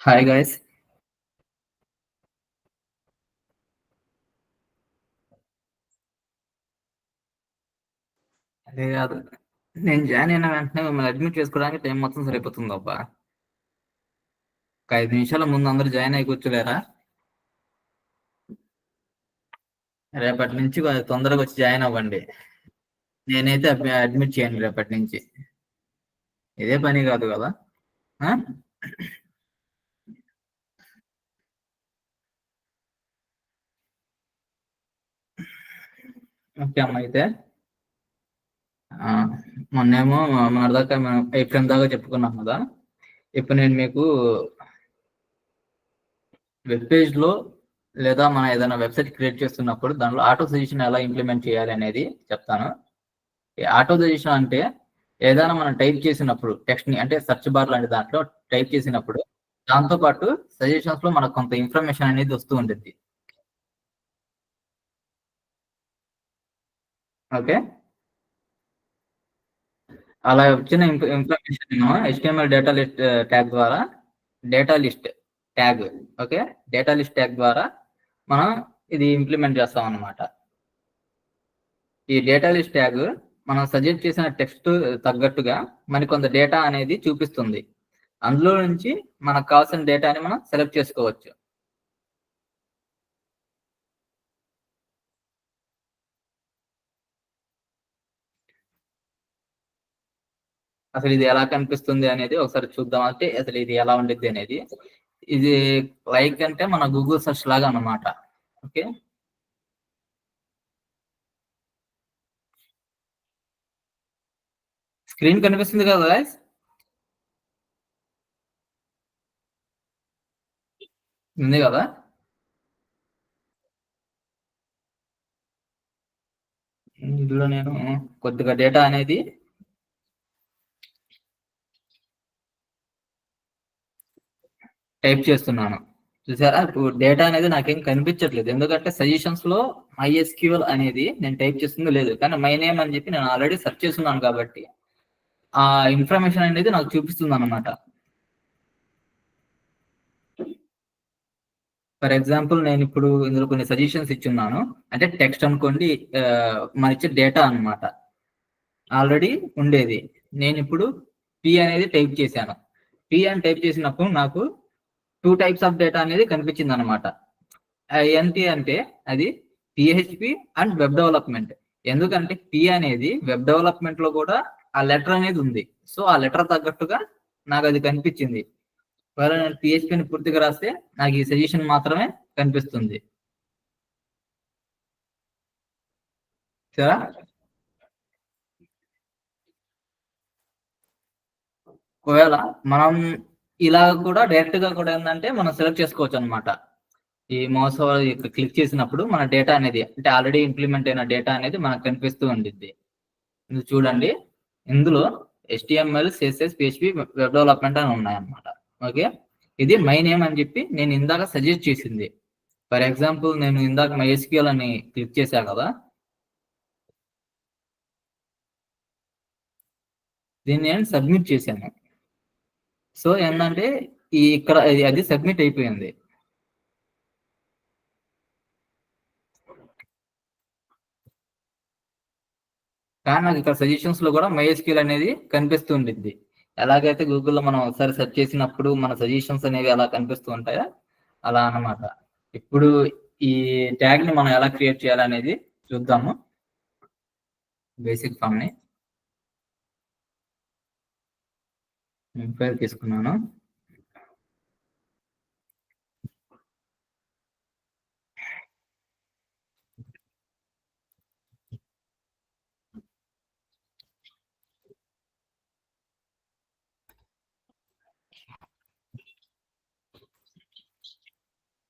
Hi guys. అదే కాదు, నేను జాయిన్ అయిన వెంటనే మిమ్మల్ని అడ్మిట్ చేసుకోవడానికి టైం మొత్తం సరిపోతుంది అబ్బా. ఒక 5 నిమిషాల ముందు అందరూ జాయిన్ అయి కూర్చోలేరా? రేపటి నుంచి కొంచెం తొందరగా వచ్చి జాయిన్ అవ్వండి. నేనైతే అడ్మిట్ చేయండి రేపటి నుంచి. ఇదే పని కాదు కదా. ఓకే అమ్మ. అయితే మొన్నేమో దాకా మనం ఏప్రిల్ దాకా చెప్పుకున్నాం కదా. ఇప్పుడు నేను మీకు వెబ్ పేజ్ లో లేదా మనం ఏదైనా వెబ్సైట్ క్రియేట్ చేస్తున్నప్పుడు దానిలో ఆటో సజెషన్ ఎలా ఇంప్లిమెంట్ చేయాలి అనేది చెప్తాను. ఆటో సజెషన్ అంటే ఏదైనా మనం టైప్ చేసినప్పుడు టెక్స్ట్ ని, అంటే సెర్చ్ బార్ లాంటి దాంట్లో టైప్ చేసినప్పుడు దాంతో పాటు సజెషన్స్ లో మనకు కొంత ఇన్ఫర్మేషన్ అనేది వస్తూ ఉంటుంది. ఓకే, అలా వచ్చిన information HTML data list tag ద్వారా డేటా లిస్ట్ ట్యాగ్ ద్వారా మనం ఇది ఇంప్లిమెంట్ చేస్తాం అన్నమాట. ఈ డేటా లిస్ట్ ట్యాగ్ మనం సజెస్ట్ చేసిన టెక్స్ట్ తగ్గట్టుగా మనకి కొంత డేటా అనేది చూపిస్తుంది. అందులో నుంచి మనకు కావాల్సిన డేటాని మనం సెలెక్ట్ చేసుకోవచ్చు. అసలు ఇది ఎలా కనిపిస్తుంది అనేది ఒకసారి చూద్దాం. అంటే అసలు ఇది ఎలా ఉండిద్ది అనేది. ఇది లైక్ అంటే మన గూగుల్ సెర్చ్ లాగా అన్నమాట. ఓకే, స్క్రీన్ కనిపిస్తుంది కదా గైస్? ఉంది కదా. ఇందులో నేను కొద్దిగా డేటా అనేది టైప్ చేస్తున్నాను. చూసారా, ఇప్పుడు డేటా అనేది నాకేం కనిపించట్లేదు. ఎందుకంటే సజెషన్స్ లో MySQL అనేది నేను టైప్ చేస్తుంది లేదు, కానీ మై నేమ్ అని చెప్పి నేను ఆల్రెడీ సెర్చ్ చేస్తున్నాను కాబట్టి ఆ ఇన్ఫర్మేషన్ అనేది నాకు చూపిస్తుంది అన్నమాట. ఫర్ ఎగ్జాంపుల్ నేను ఇప్పుడు ఇందులో కొన్ని సజెషన్స్ ఇచ్చున్నాను. అంటే టెక్స్ట్ అనుకోండి, మన ఇచ్చే డేటా అన్నమాట. ఆల్రెడీ ఉండేది. నేను ఇప్పుడు P అనేది టైప్ చేశాను. P అని టైప్ చేసినప్పుడు నాకు 2 టైప్స్ ఆఫ్ డేటా అనేది కనిపించింది అనమాట. ఏంటి అంటే అది PHP అండ్ వెబ్ డెవలప్మెంట్. ఎందుకంటే P అనేది వెబ్ డెవలప్మెంట్ లో కూడా ఆ లెటర్ అనేది ఉంది. సో ఆ లెటర్ తగ్గట్టుగా నాకు అది కనిపించింది. ఒకవేళ నేను PHPని పూర్తిగా రాస్తే నాకు ఈ సజెషన్ మాత్రమే కనిపిస్తుంది. సరే, ఒకవేళ మనం ఇలా కూడా డైరెక్ట్ గా కూడా ఏంటంటే మనం సెలెక్ట్ చేసుకోవచ్చు అనమాట. ఈ మౌస్ క్లిక్ చేసినప్పుడు మన డేటా అనేది అంటే ఆల్రెడీ ఇంప్లిమెంట్ అయిన డేటా అనేది మనకు కనిపిస్తూ ఉండిద్ది. ఇది చూడండి, ఇందులో HTML, CSS, PHP, web development అని ఉన్నాయన్నమాట. ఓకే, ఇది మై నేమ్ అని చెప్పి నేను ఇందాక సజెస్ట్ చేసింది. ఫర్ ఎగ్జాంపుల్ నేను ఇందాక MySQL అని క్లిక్ చేశా కదా, దీన్ని నేను సబ్మిట్ చేశాను. సో ఏంటంటే ఇక్కడ అది సబ్మిట్ అయిపోయింది. కానీ నాకు ఇక్కడ సజెషన్స్ లో కూడా MySQL అనేది కనిపిస్తూ ఉండిద్ది. ఎలాగైతే గూగుల్లో మనం ఒకసారి సెర్చ్ చేసినప్పుడు మన సజెషన్స్ అనేవి ఎలా కనిపిస్తూ ఉంటాయో అలా అన్నమాట. ఇప్పుడు ఈ ట్యాగ్ ని మనం ఎలా క్రియేట్ చేయాలనేది చూద్దాము. బేసిక్ ఫామ్ ని ఫైల్ తీసుకున్నాను.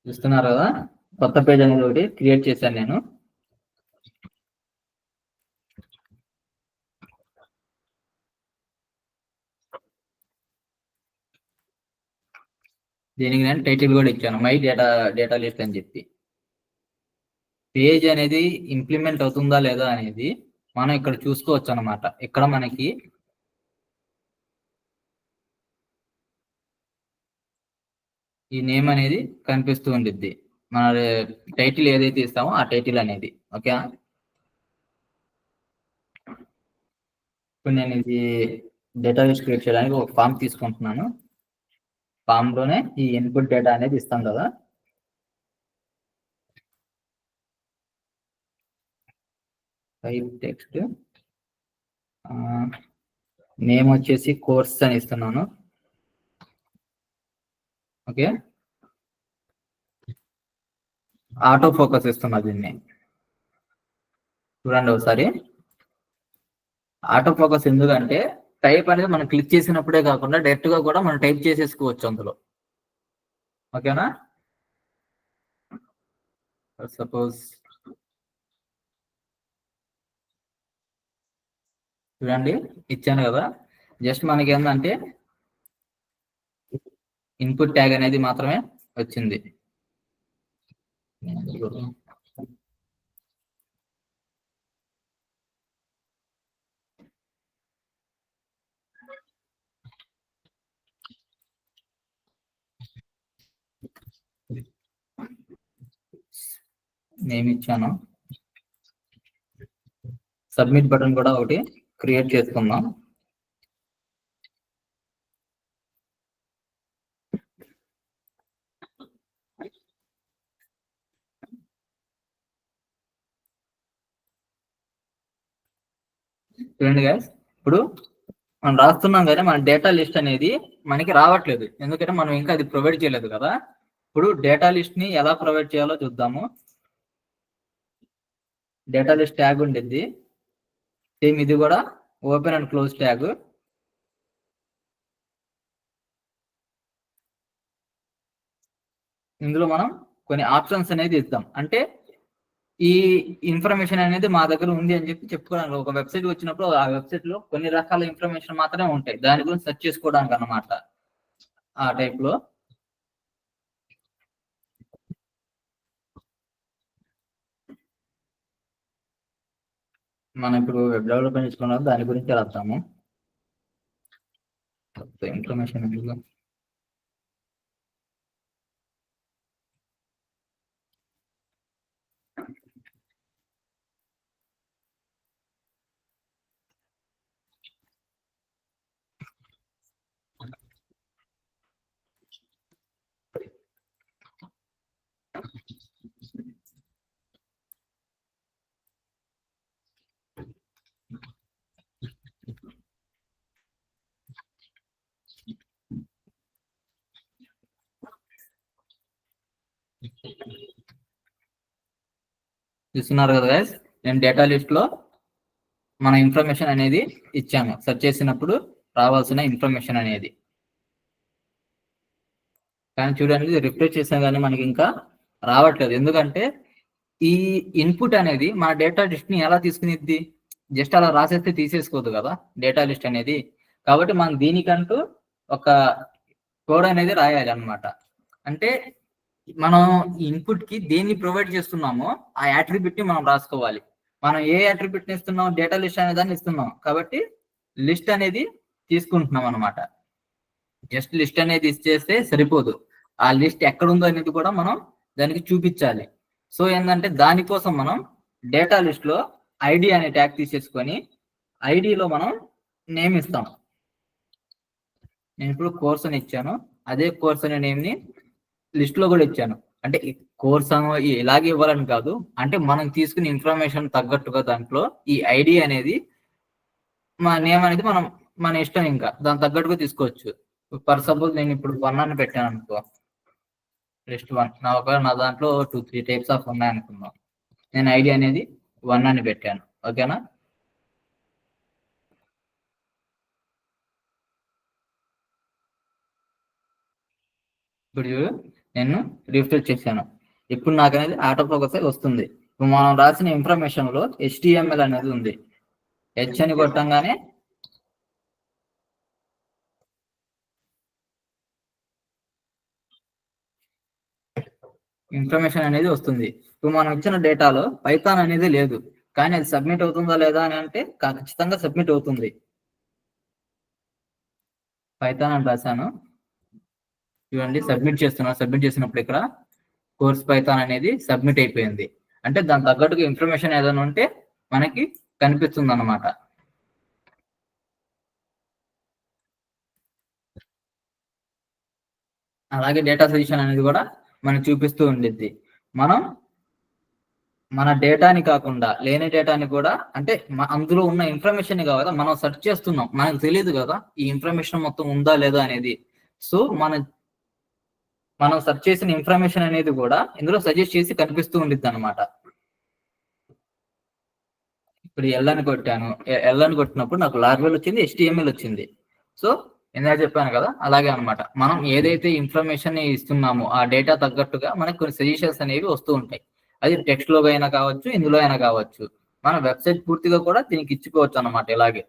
చూస్తున్నారు కదా, కొత్త పేజ్ అనేది ఒకటి క్రియేట్ చేశాను నేను. దీనికి నేను టైటిల్ కూడా ఇచ్చాను, మై డేటా లిస్ట్ అని చెప్పి. పేజ్ అనేది ఇంప్లిమెంట్ అవుతుందా లేదా అనేది మనం ఇక్కడ చూసుకోవచ్చు అనమాట. ఇక్కడ మనకి ఈ నేమ్ అనేది కనిపిస్తూ ఉండిద్ది, మన టైటిల్ ఏదైతే ఇస్తామో ఆ టైటిల్ అనేది. ఓకే, ఇప్పుడు నేను ఇది డేటా లిస్ట్ క్రియేట్ చేయడానికి ఒక ఫామ్ తీసుకుంటున్నాను. ఫామ్ లోనే ఈ ఇన్పుట్ డేటా అనేది ఇస్తాం కదా. టైప్ టెక్స్ట్, నేమ్ వచ్చేసి కోర్స్ అని ఇస్తున్నాను. ఓకే, ఆటో ఫోకస్ ఇస్తున్నా దీన్ని. చూడండి ఒకసారి, ఆటో ఫోకస్ ఎందుకంటే టైప్ అనేది మనం క్లిక్ చేసినప్పుడే కాకుండా డైరెక్ట్ గా కూడా మనం టైప్ చేసేసుకోవచ్చు అందులో. ఓకేనా, సపోజ్ చూడండి ఇచ్చాను కదా, జస్ట్ మనకి ఏంటంటే ఇన్పుట్ ట్యాగ్ అనేది మాత్రమే వచ్చింది. నేమ్ ఇచ్చాను. సబ్మిట్ బటన్ కూడా ఒకటి క్రియేట్ చేసుకుందాం. చూడండి గైస్, ఇప్పుడు మనం రాస్తున్నాం కానీ మన డేటా లిస్ట్ అనేది మనకి రావట్లేదు, ఎందుకంటే మనం ఇంకా అది ప్రొవైడ్ చేయలేదు కదా. ఇప్పుడు డేటా లిస్ట్ ని ఎలా ప్రొవైడ్ చేయాలో చూద్దాము. డేటా లిస్ట్ ట్యాగ్ ఉండిద్ది, సేమ్ ఇది కూడా ఓపెన్ అండ్ క్లోజ్ ట్యాగ్. ఇందులో మనం కొన్ని ఆప్షన్స్ అనేది ఇద్దాం. అంటే ఈ ఇన్ఫర్మేషన్ అనేది మా దగ్గర ఉంది అని చెప్పి చెప్పుకోవడానికి, ఒక వెబ్సైట్ వచ్చినప్పుడు ఆ వెబ్సైట్ లో కొన్ని రకాల ఇన్ఫర్మేషన్ మాత్రమే ఉంటాయి, దాని గురించి సెర్చ్ చేసుకోవడానికి అన్నమాట. ఆ టైప్ లో మనం ఇప్పుడు వెబ్ డెవలప్మెంట్ చేసుకున్నాం, దాని గురించి రాద్దాము. ఇన్ఫర్మేషన్ చూస్తున్నారు కదా గైస్, నేను డేటా లిస్ట్ లో మన ఇన్ఫర్మేషన్ అనేది ఇచ్చాము, సెర్చ్ చేసినప్పుడు రావాల్సిన ఇన్ఫర్మేషన్ అనేది. కానీ చూడండి రిఫ్రెష్ చేసినా కానీ మనకి ఇంకా రావట్లేదు. ఎందుకంటే ఈ ఇన్పుట్ అనేది మన డేటా లిస్ట్ ని ఎలా తీసుకునిద్ది? జస్ట్ అలా రాసేస్తే తీసేసుకోదు కదా డేటా లిస్ట్ అనేది. కాబట్టి మనం దీనికంటూ ఒక కోడ్ అనేది రాయాలి అన్నమాట. అంటే మనం ఇన్పుట్ కి దేన్ని ప్రొవైడ్ చేస్తున్నామో ఆ యాట్రిబ్యూట్ ని మనం రాసుకోవాలి. మనం ఏ యాట్రిబ్యూట్ ని ఇస్తున్నాం? డేటా లిస్ట్ అనే దాన్ని ఇస్తున్నాం. కాబట్టి లిస్ట్ అనేది తీసుకుంటున్నాం అన్నమాట. జస్ట్ లిస్ట్ అనేది ఇచ్చేస్తే సరిపోదు. ఆ లిస్ట్ ఎక్కడ ఉందో అనేది కూడా మనం దానికి చూపించాలి. సో ఏంటంటే దానికోసం మనం డేటా లిస్ట్ లో ఐడి అనే ట్యాగ్ తీసేసుకొని ఐడిలో మనం నేమ్ ఇస్తాం. నేను ఇప్పుడు కోర్స్ అని ఇచ్చాను. అదే కోర్స్ అనే నేమ్ ని లిస్ట్ లో కూడా ఇచ్చాను. అంటే కోర్స్ ఇలాగే ఇవ్వాలని కాదు. అంటే మనం తీసుకునే ఇన్ఫర్మేషన్ తగ్గట్టుగా దాంట్లో ఈ ఐడి అనేది మా నేమ్ అనేది మనం మన ఇష్టం, ఇంకా దాని తగ్గట్టుగా తీసుకోవచ్చు. ఫర్ సపోజ్ నేను ఇప్పుడు 1 అని పెట్టాను అనుకో, లిస్ట్ 1. నా దాంట్లో 2-3 టైప్స్ ఆఫ్ ఉన్నాయి అనుకుందాం. నేను ఐడి అనేది 1 అని పెట్టాను. ఓకేనా? ఇప్పుడు నేను రిఫ్రెష్ చేశాను. ఇప్పుడు నాకు అనేది ఆటో ఫోకస్ వస్తుంది. ఇప్పుడు మనం రాసిన ఇన్ఫర్మేషన్ లో HTML అనేది ఉంది. హెచ్ అని కొట్టంగానే ఇన్ఫర్మేషన్ అనేది వస్తుంది. ఇప్పుడు మనం ఇచ్చిన డేటాలో పైథాన్ అనేది లేదు, కానీ అది సబ్మిట్ అవుతుందా లేదా అని అంటే ఖచ్చితంగా సబ్మిట్ అవుతుంది. పైథాన్ అని రాశాను, చూడండి సబ్మిట్ చేస్తున్నా. సబ్మిట్ చేసినప్పుడు ఇక్కడ కోర్స్ పైథాన్ అనేది సబ్మిట్ అయిపోయింది. అంటే దాని తగ్గట్టుగా ఇన్ఫర్మేషన్ ఏదైనా ఉంటే మనకి కనిపిస్తుంది అన్నమాట. అలాగే డేటా సజెషన్ అనేది కూడా మనకి చూపిస్తూ ఉండిద్ది. మనం మన డేటాని కాకుండా లేని డేటాని కూడా, అంటే అందులో ఉన్న ఇన్ఫర్మేషన్ కావాలా మనం సెర్చ్ చేస్తున్నాం, మనకు తెలియదు కదా ఈ ఇన్ఫర్మేషన్ మొత్తం ఉందా లేదా అనేది. సో మనం సెర్చ్ చేసిన ఇన్ఫర్మేషన్ అనేది కూడా ఇందులో సజెస్ట్ చేసి కనిపిస్తూ ఉండిద్ది అనమాట. ఇప్పుడు ఎల్ అని కొట్టాను. ఎల్ అని కొట్టినప్పుడు నాకు లార్వెల్ వచ్చింది, HTML వచ్చింది. సో ఇందాక చెప్పాను కదా, అలాగే అనమాట. మనం ఏదైతే ఇన్ఫర్మేషన్ ఇస్తున్నామో ఆ డేటా తగ్గట్టుగా మనకు కొన్ని సజెషన్స్ అనేవి వస్తూ ఉంటాయి. అది టెక్స్ట్ లో అయినా కావచ్చు, ఇందులో అయినా కావచ్చు. మన వెబ్సైట్ పూర్తిగా కూడా దీనికి ఇచ్చుకోవచ్చు అనమాట ఇలాగే.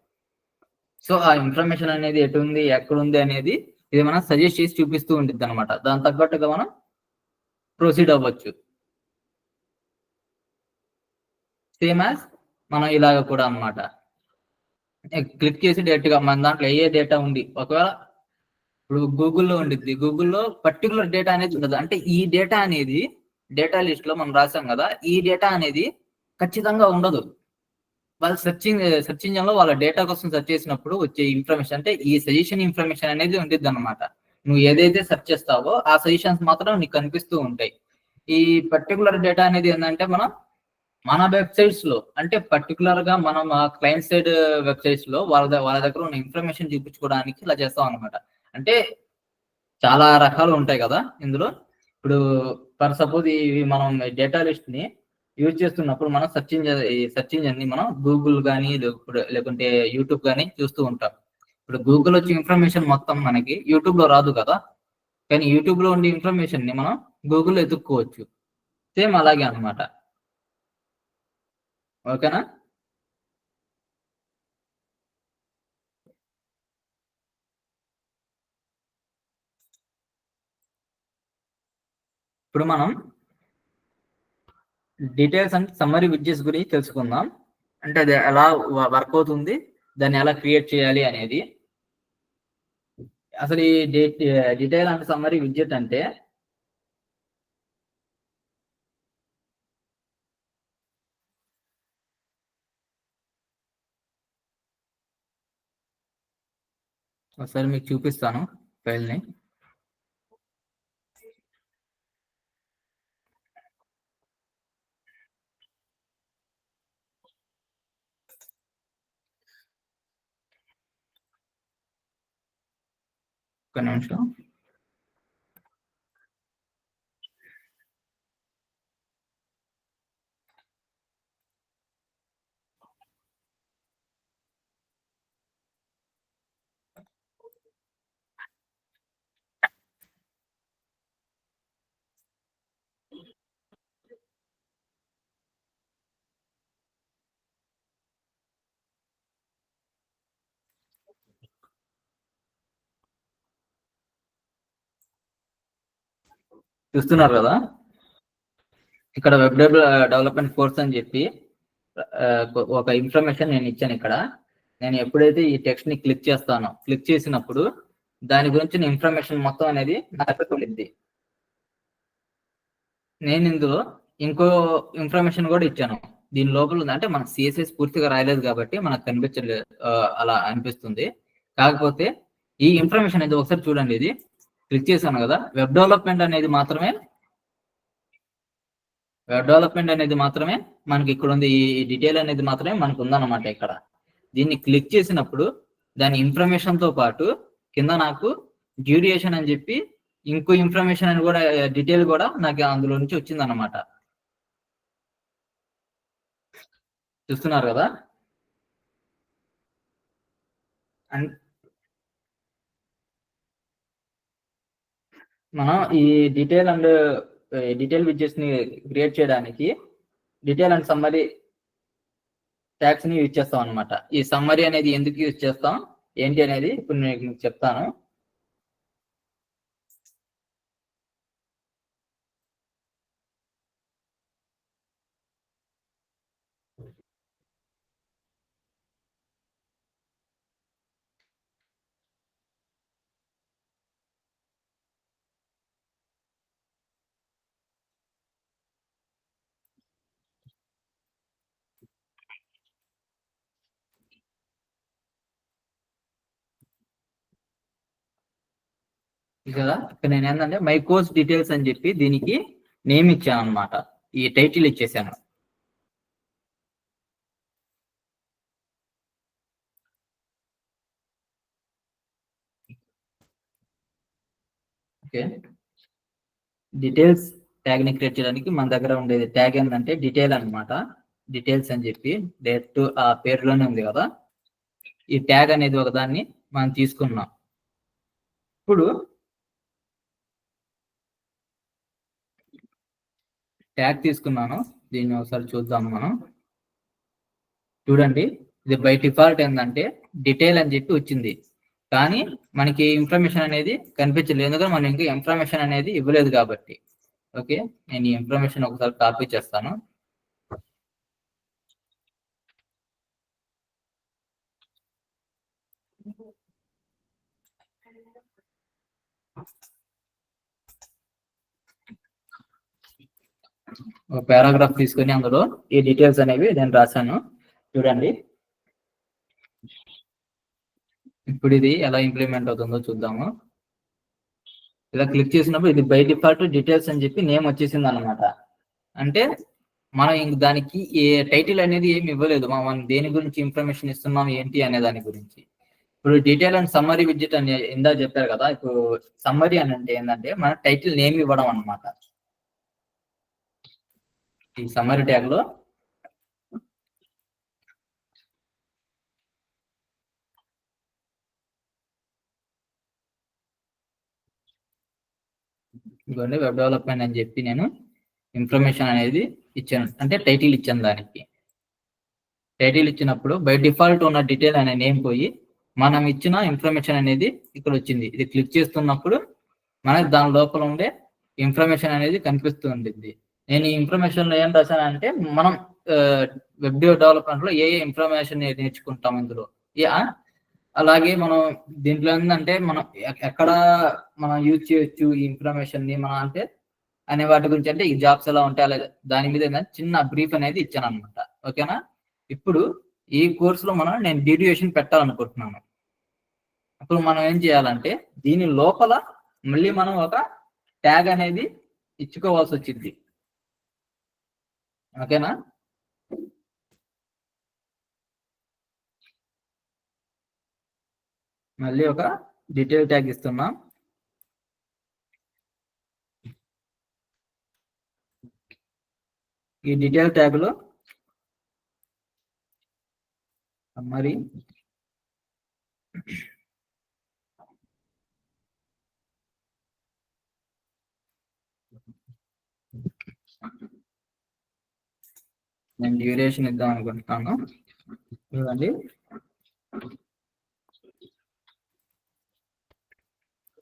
సో ఆ ఇన్ఫర్మేషన్ అనేది ఎటు ఉంది, ఎక్కడ ఉంది అనేది ఇది మనం సజెస్ట్ చేసి చూపిస్తూ ఉంటుంది అనమాట. దాని తగ్గట్టుగా మనం ప్రొసీడ్ అవ్వచ్చు. సేమ్ యాజ్ మనం ఇలాగ కూడా అనమాట క్లిక్ చేసి డైరెక్ట్ గా మన దాంట్లో ఏ డేటా ఉంది, ఒకవేళ ఇప్పుడు గూగుల్లో ఉండిద్ది, గూగుల్లో పర్టికులర్ డేటా అనేది ఉండదు. అంటే ఈ డేటా అనేది డేటా లిస్ట్ లో మనం రాసాం కదా, ఈ డేటా అనేది ఖచ్చితంగా ఉండదు. వాళ్ళు సెర్చ్ ఇంజన్ లో వాళ్ళ డేటా కోసం సెర్చ్ చేసినప్పుడు వచ్చే ఇన్ఫర్మేషన్, అంటే ఈ సజెషన్ ఇన్ఫర్మేషన్ అనేది ఉండిద్ది అనమాట. నువ్వు ఏదైతే సెర్చ్ చేస్తావో ఆ సజెషన్స్ మాత్రం నీకు కనిపిస్తూ ఉంటాయి. ఈ పర్టికులర్ డేటా అనేది ఏంటంటే మన వెబ్సైట్స్ లో, అంటే పర్టికులర్ గా మనం క్లయింట్ సైడ్ వెబ్సైట్స్ లో వాళ్ళ దగ్గర ఉన్న ఇన్ఫర్మేషన్ చూపించుకోవడానికి ఇలా చేస్తాం అనమాట. అంటే చాలా రకాలు ఉంటాయి కదా ఇందులో. ఇప్పుడు ఫర్ సపోజ్ ఇవి మనం డేటా లిస్ట్ ని యూజ్ చేస్తున్నప్పుడు మనం సెర్చ్ ఇంజన్ ని మనం గూగుల్ కానీ లేకుంటే యూట్యూబ్ కానీ చూస్తూ ఉంటాం. ఇప్పుడు గూగుల్ వచ్చే ఇన్ఫర్మేషన్ మొత్తం మనకి యూట్యూబ్ లో రాదు కదా, కానీ యూట్యూబ్ లో ఉండే ఇన్ఫర్మేషన్ ని మనం గూగుల్లో ఎత్తుక్కోవచ్చు. సేమ్ అలాగే అనమాట. ఓకేనా? ఇప్పుడు మనం డీటెయిల్స్ అంటే సమ్మరీ విడ్జెట్స్ గురించి తెలుసుకుందాం. అంటే అది ఎలా వర్క్ అవుతుంది, దాన్ని ఎలా క్రియేట్ చేయాలి అనేది. అసలు ఈ డీటెయిల్ అండ్ సమ్మరీ విడ్జెట్ అంటే ఒకసారి మీకు చూపిస్తాను ఫైల్ని. ఒక నిమిషం. చూస్తున్నారు కదా, ఇక్కడ వెబ్ డెవలప్మెంట్ కోర్స్ అని చెప్పి ఒక ఇన్ఫర్మేషన్ నేను ఇచ్చాను. ఇక్కడ నేను ఎప్పుడైతే ఈ టెక్స్ట్ ని క్లిక్ చేస్తానో, క్లిక్ చేసినప్పుడు దాని గురించిన ఇన్ఫర్మేషన్ మొత్తం అనేది నాకు ఉంటుంది. నేను ఇందులో ఇంకో ఇన్ఫర్మేషన్ కూడా ఇచ్చాను. దీని లోపల అంటే మనకు సిఎస్ఎస్ పూర్తిగా రాయలేదు కాబట్టి మనకు కనిపించలేదు, అలా అనిపిస్తుంది. కాకపోతే ఈ ఇన్ఫర్మేషన్ అనేది ఒకసారి చూడండి. ఇది క్లిక్ చేశాను కదా, వెబ్ డెవలప్మెంట్ అనేది మాత్రమే మనకి ఇక్కడ ఉంది. ఈ డీటెయిల్ అనేది మాత్రమే మనకు ఉందన్నమాట. ఇక్కడ దీన్ని క్లిక్ చేసినప్పుడు దాని ఇన్ఫర్మేషన్ తో పాటు కింద నాకు డ్యూరేషన్ అని చెప్పి ఇంకో ఇన్ఫర్మేషన్ అని కూడా, డీటెయిల్ కూడా నాకు అందులో నుంచి వచ్చింది అన్నమాట. చూస్తున్నారు కదా. అండ్ మనం ఈ డీటెయిల్ విడ్జెట్స్ ని క్రియేట్ చేయడానికి డీటెయిల్ అండ్ సమ్మరీ ట్యాగ్స్ ని యూజ్ చేస్తాం అనమాట. ఈ సమ్మరీ అనేది ఎందుకు యూజ్ చేస్తాం ఏంటి అనేది ఇప్పుడు నేను మీకు చెప్తాను. కదా, ఇక్కడ నేను ఏంటంటే మై కోర్స్ డీటెయిల్స్ అని చెప్పి దీనికి నేమ్ ఇచ్చాను అనమాట. ఈ టైటిల్ ఇచ్చేసాను. ఓకే, డీటెయిల్స్ ట్యాగ్ ని క్రియేట్ చేయడానికి మన దగ్గర ఉండేది ట్యాగ్ ఏంటంటే డీటెయిల్ అనమాట. డీటెయిల్స్ అని చెప్పి డైరెక్ట్ ఆ పేరులోనే ఉంది కదా. ఈ ట్యాగ్ అనేది ఒక దాన్ని మనం తీసుకున్నాం. ఇప్పుడు ట్యాగ్ తీసుకున్నాను, దీన్ని ఒకసారి చూద్దాం మనం. చూడండి, ఇది బై డిఫాల్ట్ ఏంటంటే డీటెయిల్ అని చెప్పి వచ్చింది, కానీ మనకి ఇన్ఫర్మేషన్ అనేది కనిపించలేదు. ఎందుకంటే మనం ఇంకా ఇన్ఫర్మేషన్ అనేది ఇవ్వలేదు కాబట్టి. ఓకే, నేను ఈ ఇన్ఫర్మేషన్ ఒకసారి కాపీ చేస్తాను. ఒక పారాగ్రాఫ్ తీసుకొని అందులో ఈ డీటెయిల్స్ అనేవి నేను రాశాను. చూడండి, ఇప్పుడు ఇది ఎలా ఇంప్లిమెంట్ అవుతుందో చూద్దాము. ఇలా క్లిక్ చేసినప్పుడు ఇది బై డిఫాల్ట్ డీటెయిల్స్ అని చెప్పి నేమ్ వచ్చేసింది అనమాట. అంటే మనం ఇంక దానికి ఏ టైటిల్ అనేది ఏమి ఇవ్వలేదు. మనం దేని గురించి ఇన్ఫర్మేషన్ ఇస్తున్నాం ఏంటి అనే దాని గురించి. ఇప్పుడు డీటెయిల్ అండ్ సమ్మరీ విడ్జెట్ అని ఇందా చెప్పారు కదా. ఇప్పుడు సమ్మరీ అని అంటే ఏంటంటే మన టైటిల్ నేమ్ ఇవ్వడం అనమాట. ఈ సమ్మరీ ట్యాగ్ లో ఇదిగోండి వెబ్ డెవలప్మెంట్ అని చెప్పి నేను ఇన్ఫర్మేషన్ అనేది ఇచ్చాను, అంటే టైటిల్ ఇచ్చాను. దానికి టైటిల్ ఇచ్చినప్పుడు బై డిఫాల్ట్ ఉన్న డీటెయిల్ అనే నేమ్ పోయి మనం ఇచ్చిన ఇన్ఫర్మేషన్ అనేది ఇక్కడ వచ్చింది. ఇది క్లిక్ చేస్తున్నప్పుడు మనకి దాని లోపల ఉండే ఇన్ఫర్మేషన్ అనేది కనిపిస్తూ ఉంటుంది. నేను ఈ ఇన్ఫర్మేషన్ లో ఏం రాశానంటే మనం వెబ్ డెవలప్మెంట్ లో ఏ ఇన్ఫర్మేషన్ నేర్చుకుంటాం ఇందులో. అలాగే మనం దీంట్లో ఏంటంటే మనం ఎక్కడ మనం యూజ్ చేయొచ్చు ఈ ఇన్ఫర్మేషన్ ని మనం అంటే అనే వాటి గురించి, అంటే ఈ జాబ్స్ ఎలా ఉంటాయి అలాగే దాని మీద చిన్న బ్రీఫ్ అనేది ఇచ్చాను అనమాట. ఓకేనా, ఇప్పుడు ఈ కోర్సులో నేను డ్యూరేషన్ పెట్టాలనుకుంటున్నాను. అప్పుడు మనం ఏం చేయాలంటే దీని లోపల మళ్ళీ మనం ఒక ట్యాగ్ అనేది ఇచ్చుకోవాల్సి వచ్చింది. ఓకేనా, మళ్ళీ ఒక డీటెయిల్ ట్యాగ్ ఇస్తున్నాం. ఈ డీటెయిల్ ట్యాగ్ లో మరి నేను డ్యూరేషన్ ఇద్దాం అనుకుంటున్నాను. చూడండి,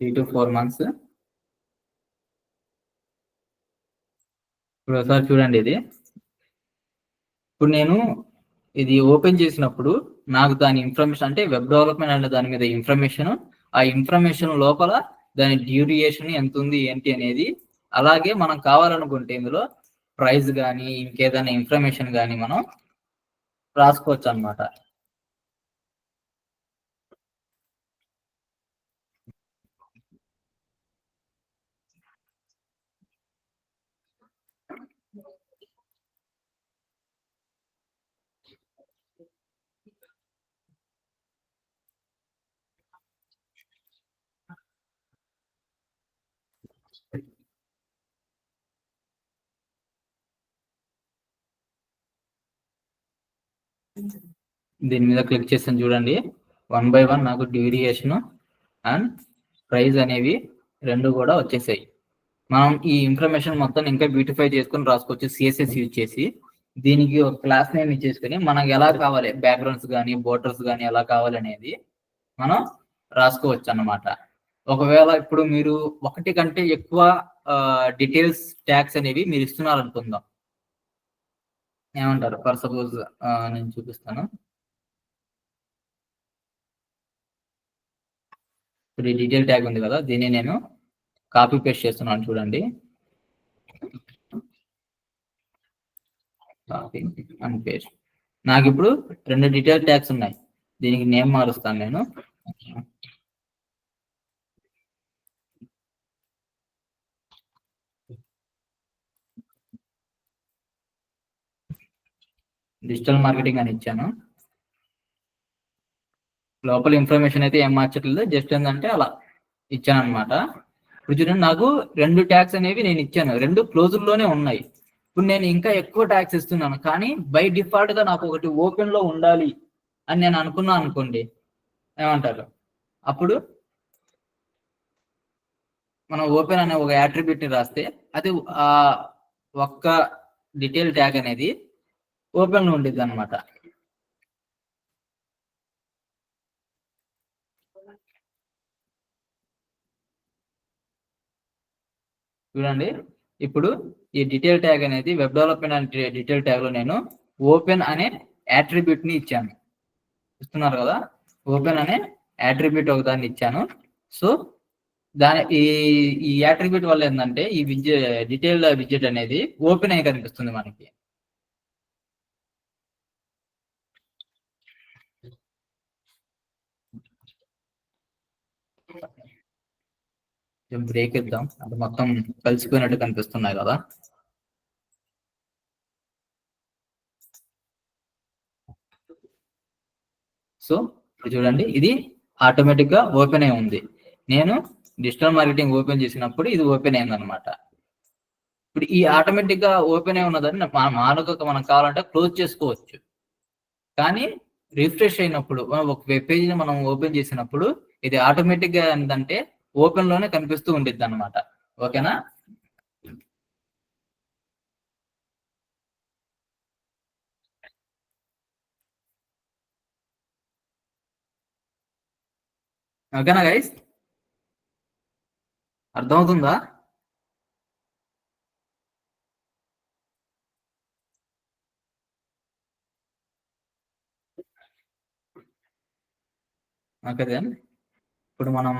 3 to 4 months. ఇప్పుడు ఒకసారి చూడండి ఇది. ఇప్పుడు నేను ఇది ఓపెన్ చేసినప్పుడు నాకు దాని ఇన్ఫర్మేషన్ అంటే వెబ్ డెవలప్మెంట్ అనే దాని మీద ఇన్ఫర్మేషన్, ఆ ఇన్ఫర్మేషన్ లోపల దాని డ్యూరేషన్ ఎంత ఉంది ఏంటి అనేది, అలాగే మనం కావాలనుకుంటే ఇందులో ప్రైస్ కానీ ఇంకేదైనా ఇన్ఫర్మేషన్ కానీ మనం రాసుకోవచ్చు అన్నమాట. దీని మీద క్లిక్ చేస్తాను చూడండి, 1 by 1 నాకు డ్యూరేషన్ అండ్ ప్రైస్ అనేవి రెండు కూడా వచ్చేసాయి. మనం ఈ ఇన్ఫర్మేషన్ మొత్తం ఇంకా బ్యూటిఫై చేసుకొని రాసుకోవచ్చు సిఎస్ఎస్ యూజ్ చేసి. దీనికి ఒక క్లాస్ నేమ్ ఇచ్చేసుకొని మనకు ఎలా కావాలి, బ్యాక్గ్రౌండ్స్ కానీ బోర్డర్స్ కానీ ఎలా కావాలి అనేది మనం రాసుకోవచ్చు అన్నమాట. ఒకవేళ ఇప్పుడు మీరు ఒకటి కంటే ఎక్కువ డీటెయిల్స్ ట్యాగ్స్ అనేవి మీరు ఇస్తున్నారు అనుకుందాం, ఏమంటారు? ఫర్ సపోజ్ నేను చూపిస్తాను. ఇప్పుడు ఈ డీటెయిల్ ట్యాగ్ ఉంది కదా, దీన్ని నేను కాపీ పేస్ట్ చేస్తున్నాను చూడండి. Copy and paste. నాకు ఇప్పుడు 2 డీటెయిల్ ట్యాగ్స్ ఉన్నాయి. దీనికి నేమ్ మారుస్తాను నేను. డిజిటల్ మార్కెటింగ్ అని ఇచ్చాను. లోపల ఇన్ఫర్మేషన్ అయితే ఏం మార్చట్లేదు, జస్ట్ ఏంటంటే అలా ఇచ్చాను అనమాట. ఇప్పుడు చూడండి, నాకు 2 ట్యాగ్స్ అనేవి నేను ఇచ్చాను, 2 క్లోజుల్లోనే ఉన్నాయి. ఇప్పుడు నేను ఇంకా ఎక్కువ ట్యాగ్స్ ఇస్తున్నాను, కానీ బై డిఫాల్ట్ గా నాకు ఒకటి ఓపెన్ లో ఉండాలి అని నేను అనుకున్నాను అనుకోండి, ఏమంటారు? అప్పుడు మనం ఓపెన్ అనే ఒక యాట్రిబ్యూట్ ని రాస్తే అది ఆ ఒక్క డీటెయిల్ ట్యాగ్ అనేది ఓపెన్ లో ఉండేది అనమాట. చూడండి, ఇప్పుడు ఈ డీటెయిల్ ట్యాగ్ అనేది వెబ్ డెవలప్మెంట్ అనే డీటెయిల్ ట్యాగ్ లో నేను ఓపెన్ అనే యాట్రిబ్యూట్ ని ఇచ్చాను. ఇస్తున్నారు కదా, ఓపెన్ అనే యాట్రిబ్యూట్ ఒక దాన్ని ఇచ్చాను. సో దాని ఈ యాట్రిబ్యూట్ వల్ల ఏంటంటే ఈ డీటెయిల్ విడ్జెట్ అనేది ఓపెన్ అయ్యి కనిపిస్తుంది మనకి. బ్రేక్ ఇద్దాం, అంటే మొత్తం కలిసిపోయినట్టు కనిపిస్తున్నాయి కదా. సో ఇప్పుడు చూడండి, ఇది ఆటోమేటిక్ గా ఓపెన్ అయి ఉంది. నేను డిజిటల్ మార్కెటింగ్ ఓపెన్ చేసినప్పుడు ఇది ఓపెన్ అయింది అనమాట. ఇప్పుడు ఈ ఆటోమేటిక్ గా ఓపెన్ అయి ఉన్నదాన్ని మానవుగా మనం కావాలంటే క్లోజ్ చేసుకోవచ్చు, కానీ రిఫ్రెష్ అయినప్పుడు ఒక వెబ్ పేజ్ ని మనం ఓపెన్ చేసినప్పుడు ఇది ఆటోమేటిక్ గా ఏంటంటే ఓపెన్ లోనే కనిపిస్తూ ఉండిద్ది అనమాట. ఓకేనా? ఓకేనా గైస్, అర్థమవుతుందా? ఓకే దెన్ ఇప్పుడు మనం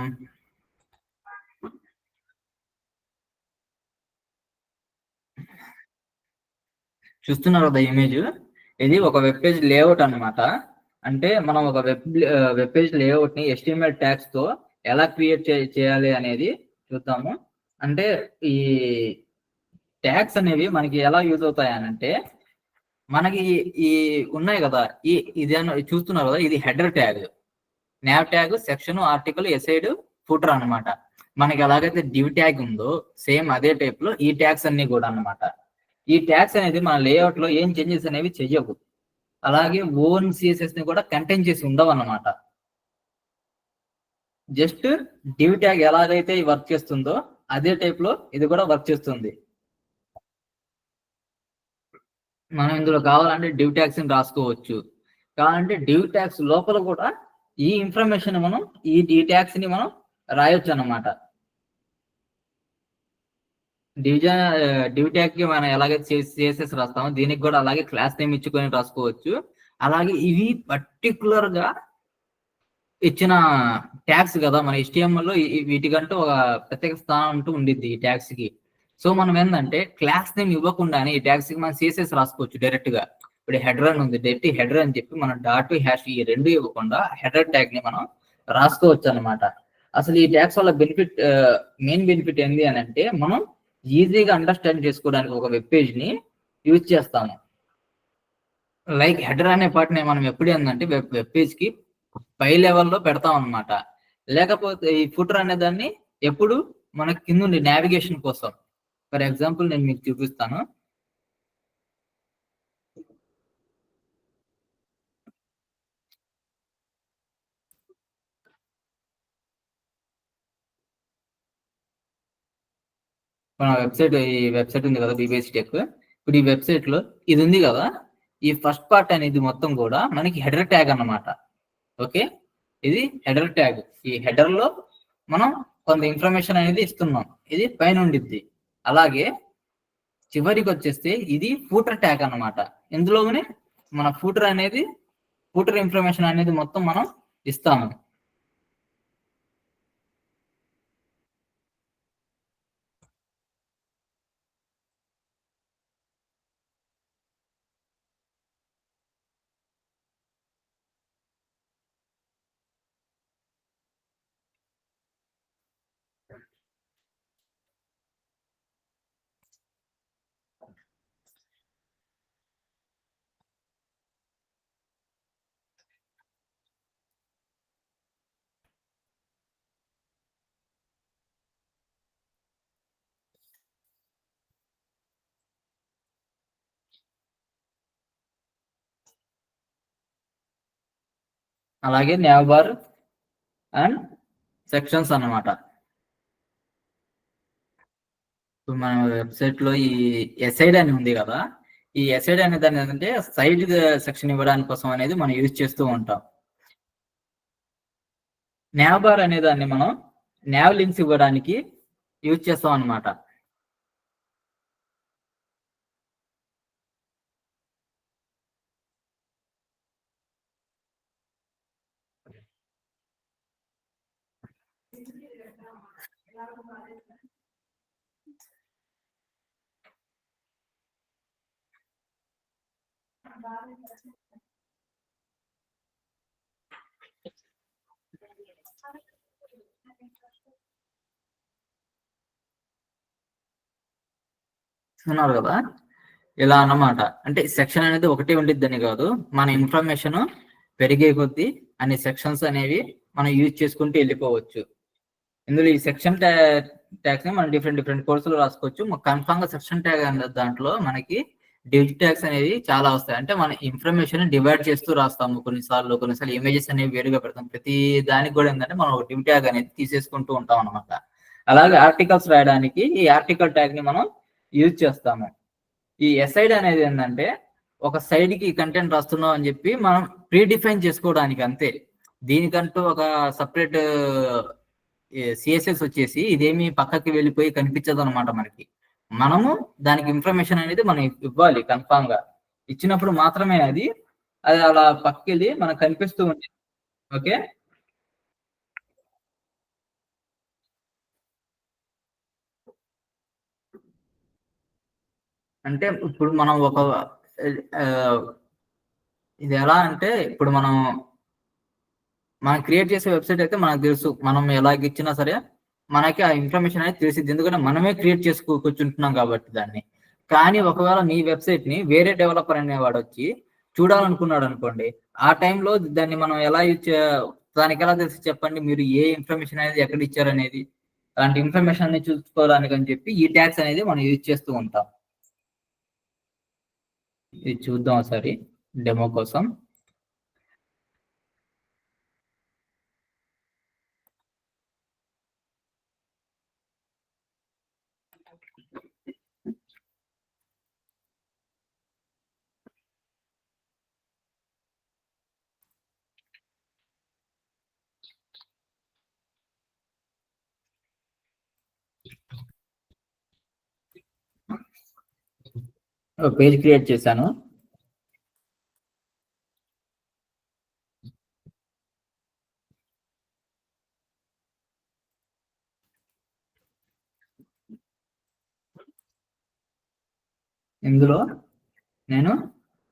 చూస్తున్నారు కదా ఇమేజ్, ఇది ఒక వెబ్ పేజ్ లేఅవుట్ అనమాట. అంటే మనం ఒక వెబ్ పేజ్ లేఅవుట్ ని HTML ట్యాగ్స్ తో ఎలా క్రియేట్ చేయాలి అనేది చూద్దాము. అంటే ఈ ట్యాగ్స్ అనేవి మనకి ఎలా యూజ్ అవుతాయి అంటే, మనకి ఈ ఉన్నాయి కదా, ఇది చూస్తున్నారు కదా, ఇది header tag, nav tag, section, article, aside, footer అనమాట. మనకి ఎలాగైతే డివ్ ట్యాగ్ ఉందో సేమ్ అదే టైప్ లో ఈ ట్యాగ్స్ అన్ని కూడా అనమాట. ఈ ట్యాగ్స్ అనేది మన లేఅవుట్ లో ఏం చేంజెస్ అనేవి చెయ్యవు, అలాగే ఓన్ సిఎస్ఎస్ ని కూడా కంటైన్ చేసి ఉండవు అన్నమాట. జస్ట్ డివ్ ట్యాగ్ ఎలాగైతే వర్క్ చేస్తుందో అదే టైప్ లో ఇది కూడా వర్క్ చేస్తుంది. మనం ఇందులో కావాలంటే డివ్ ట్యాగ్స్ ని రాసుకోవచ్చు, కావాలంటే డివ్ ట్యాగ్స్ లోపల కూడా ఈ ఇన్ఫర్మేషన్ మనం ఈ ట్యాగ్స్ ని మనం రాయొచ్చు అన్నమాట. డివిజన్ డివ్ ట్యాగ్ కి మనం ఎలాగైతే CSS రాస్తామో దీనికి కూడా అలాగే క్లాస్ నేమ్ ఇచ్చుకొని రాసుకోవచ్చు. అలాగే ఇవి పర్టికులర్ గా ఇచ్చిన ట్యాగ్స్ కదా మన HTML లో వీటికంటూ ఒక ప్రత్యేక స్థానం అంటూ ఉండిద్ది ఈ ట్యాగ్స్ కి. సో మనం ఏంటంటే క్లాస్ నేమ్ ఇవ్వకుండానే ఈ ట్యాగ్స్ కి మనం CSS రాసుకోవచ్చు డైరెక్ట్ గా. ఇప్పుడు హెడర్ అని ఉంది, డైరెక్ట్ హెడర్ అని చెప్పి మనం డాట్ హ్యాష్ ఈ రెండు ఇవ్వకుండా హెడర్ ట్యాగ్ ని మనం రాసుకోవచ్చు అనమాట. అసలు ఈ ట్యాగ్స్ వల్ల బెనిఫిట్, మెయిన్ బెనిఫిట్ ఏంటి అని అంటే మనం ఈజీగా అండర్స్టాండ్ చేసుకోవడానికి ఒక వెబ్ పేజ్ ని యూజ్ చేస్తాము. లైక్ హెడర్ అనే పార్ట్ని మనం ఎప్పుడు ఏంటంటే వెబ్ పేజ్ కి పై లెవెల్లో పెడతాం అనమాట. లేకపోతే ఈ ఫుటర్ అనే దాన్ని ఎప్పుడు మనకి కింద ఉండే నావిగేషన్ కోసం. ఫర్ ఎగ్జాంపుల్ నేను మీకు చూపిస్తాను. మన వెబ్సైట్, ఈ వెబ్సైట్ ఉంది కదా బీబీఎస్ టెక్. ఇప్పుడు ఈ వెబ్సైట్ లో ఇది ఉంది కదా, ఈ ఫస్ట్ పార్ట్ అనేది మొత్తం కూడా మనకి హెడర్ ట్యాగ్ అన్నమాట. ఓకే, ఇది హెడర్ ట్యాగ్. ఈ హెడర్ లో మనం కొంత ఇన్ఫర్మేషన్ అనేది ఇస్తున్నాం, ఇది పైన ఉండిద్ది. అలాగే చివరికి వచ్చేస్తే ఇది ఫూటర్ ట్యాగ్ అన్నమాట. ఇందులోనే మన ఫూటర్ ఇన్ఫర్మేషన్ అనేది మొత్తం మనం ఇస్తాము. అలాగే nav బార్ అండ్ సెక్షన్స్ అన్నమాట. ఇప్పుడు మన వెబ్సైట్ లో ఈ ఎసైడ్ అని ఉంది కదా, ఈ ఎసైడ్ అనే దాన్ని ఏంటంటే సైడ్ సెక్షన్ ఇవ్వడానికి కోసం అనేది మనం యూజ్ చేస్తూ ఉంటాం. nav బార్ అనే దాన్ని మనం nav లింక్స్ ఇవ్వడానికి యూజ్ చేస్తాం అన్నమాట. ఉన్నారు కదా, ఇలా అన్నమాట. అంటే సెక్షన్ అనేది ఒకటే ఉండిద్దని కాదు, మన ఇన్ఫర్మేషన్ పెరిగే కొద్దీ అన్ని సెక్షన్స్ అనేవి మనం యూజ్ చేసుకుంటూ వెళ్ళిపోవచ్చు. ఇందులో ఈ సెక్షన్ ట్యాగ్స్ ని మనం డిఫరెంట్ డిఫరెంట్ కోర్సులు రాసుకోవచ్చు. కన్ఫామ్ గా సెక్షన్ ట్యాగ్ అనే దాంట్లో మనకి డివ్ ట్యాగ్స్ అనేవి చాలా వస్తాయి. అంటే మన ఇన్ఫర్మేషన్ డివైడ్ చేస్తూ రాస్తాము. కొన్నిసార్లు ఇమేజెస్ అనేవి వేరుగా పెడతాం. ప్రతి దానికి కూడా ఏంటంటే మనం ఒక డివ్ ట్యాగ్ అనేది తీసేసుకుంటూ ఉంటాం అనమాట. అలాగే ఆర్టికల్స్ రాయడానికి ఈ ఆర్టికల్ ట్యాగ్ ని మనం యూజ్ చేస్తాము. ఈ ఎసైడ్ అనేది ఏంటంటే ఒక సైడ్ కి కంటెంట్ రాస్తున్నాం అని చెప్పి మనం ప్రీ డిఫైన్ చేసుకోవడానికి అంతే. దీనికంటూ ఒక సపరేట్ సిఎస్ఎస్ వచ్చేసి ఇదేమి పక్కకి వెళ్ళిపోయి కనిపించదు అనమాట. మనము దానికి ఇన్ఫర్మేషన్ అనేది మనం ఇవ్వాలి. కన్ఫామ్ గా ఇచ్చినప్పుడు మాత్రమే అది అలా పక్కకి వెళ్ళి మనకు కనిపిస్తూ ఉంటుంది. ఓకే, అంటే ఇప్పుడు మనం ఇది ఎలా అంటే ఇప్పుడు మనం క్రియేట్ చేసే వెబ్సైట్ అయితే మనకు తెలుసు, మనం ఎలాగ ఇచ్చినా సరే మనకి ఆ ఇన్ఫర్మేషన్ అనేది తెలిసింది. ఎందుకంటే మనమే క్రియేట్ కూర్చుంటున్నాం కాబట్టి దాన్ని. కానీ ఒకవేళ మీ వెబ్సైట్ ని వేరే డెవలపర్ అనేవాడు వచ్చి చూడాలనుకున్నాడు అనుకోండి, ఆ టైంలో దాన్ని మనం ఎలా దానికి ఎలా తెలిసి చెప్పండి, మీరు ఏ ఇన్ఫర్మేషన్ అనేది ఎక్కడ ఇచ్చారనేది. అలాంటి ఇన్ఫర్మేషన్ అనేది చూసుకోవడానికి అని చెప్పి ఈ ట్యాగ్స్ అనేది మనం యూజ్ చేస్తూ ఉంటాం. ఇది చూద్దాం ఒకసారి డెమో కోసం. పేజ్ క్రియేట్ చేశాను. ఇందులో నేను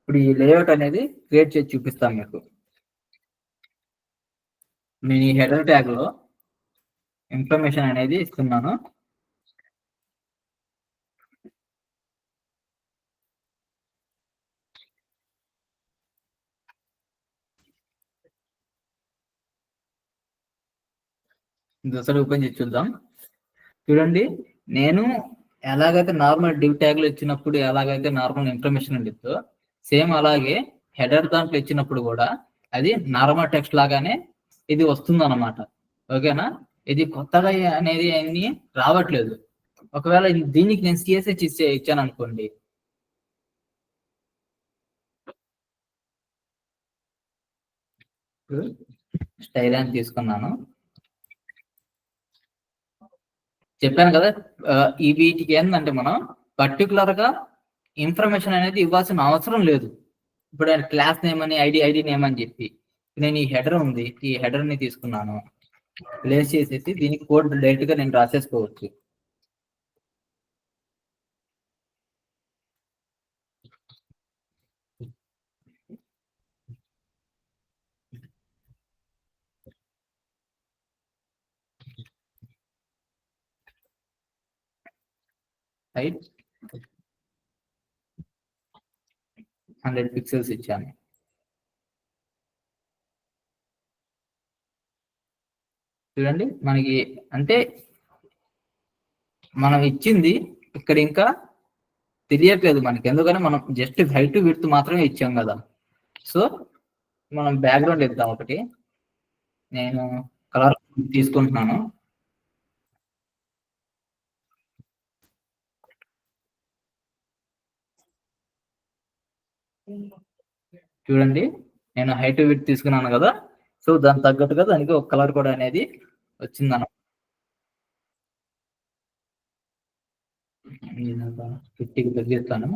ఇప్పుడు ఈ లేఅవుట్ అనేది క్రియేట్ చేసి చూపిస్తాను మీకు. నేను ఈ హెడర్ ట్యాగ్ లో ఇన్ఫర్మేషన్ అనేది ఇస్తున్నాను. దసరా ఓపెన్ చేసి చూద్దాం. చూడండి, నేను ఎలాగైతే నార్మల్ డివ్ ట్యాగ్ లో ఇచ్చినప్పుడు ఎలాగైతే నార్మల్ ఇన్ఫర్మేషన్ ఉండిద్దో సేమ్ అలాగే హెడర్ దాంట్లో ఇచ్చినప్పుడు కూడా అది నార్మల్ టెక్స్ట్ లాగానే ఇది వస్తుంది అన్నమాట. ఓకేనా? ఇది కొత్తగా అనేది అన్ని రావట్లేదు. ఒకవేళ దీనికి నేను సిఎస్హెచ్ ఇచ్చాను అనుకోండి, స్టైల్ అని తీసుకున్నాను. చెప్పాను కదా, ఈ వీటికి ఏంటంటే మనం పర్టికులర్ గా ఇన్ఫర్మేషన్ అనేది ఇవ్వాల్సిన అవసరం లేదు. ఇప్పుడు క్లాస్ నేమ్ అని ఐడి నేమ్ అని చెప్పి నేను ఈ హెడర్ ఉంది, ఈ హెడర్ ని తీసుకున్నాను, ప్లేస్ చేసేసి దీనికి కోడ్ డైరెక్ట్ గా నేను రాసేసుకోవచ్చు. హైట్ 100 పిక్సెల్స్ ఇచ్చాను. చూడండి, మనకి అంటే మనం ఇచ్చింది ఇక్కడ ఇంకా తెలియట్లేదు మనకి, ఎందుకని మనం జస్ట్ హైట్ విడ్త్ మాత్రమే ఇచ్చాం కదా. సో మనం బ్యాక్గ్రౌండ్ ఇద్దాం ఒకటి. నేను కలర్ తీసుకుంటున్నాను. చూడండి, నేను హైట్ విడ్త్ తీసుకున్నాను కదా, సో దానికి తగ్గట్టుగా దానికి ఒక కలర్ కూడా అనేది వచ్చిందన్న. 50కి తగ్గిస్తాను.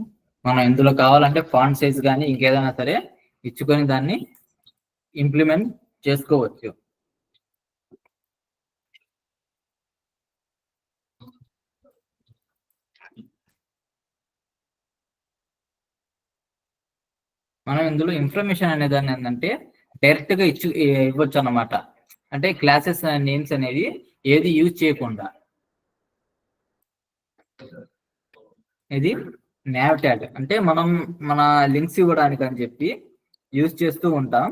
మనం ఇందులో కావాలంటే ఫాంట్ సైజ్ కానీ ఇంకేదైనా సరే ఇచ్చుకొని దాన్ని ఇంప్లిమెంట్ చేసుకోవచ్చు. మనం ఇందులో ఇన్ఫర్మేషన్ అనే దాన్ని ఏంటంటే డైరెక్ట్ గా ఇవ్వచ్చు అన్నమాట. అంటే క్లాసెస్ నేమ్స్ అనేది ఏది యూజ్ చేయకుండా. ఇది nav ట్యాగ్ అంటే మనం మన లింక్స్ ఇవ్వడానికి అని చెప్పి యూజ్ చేస్తూ ఉంటాం.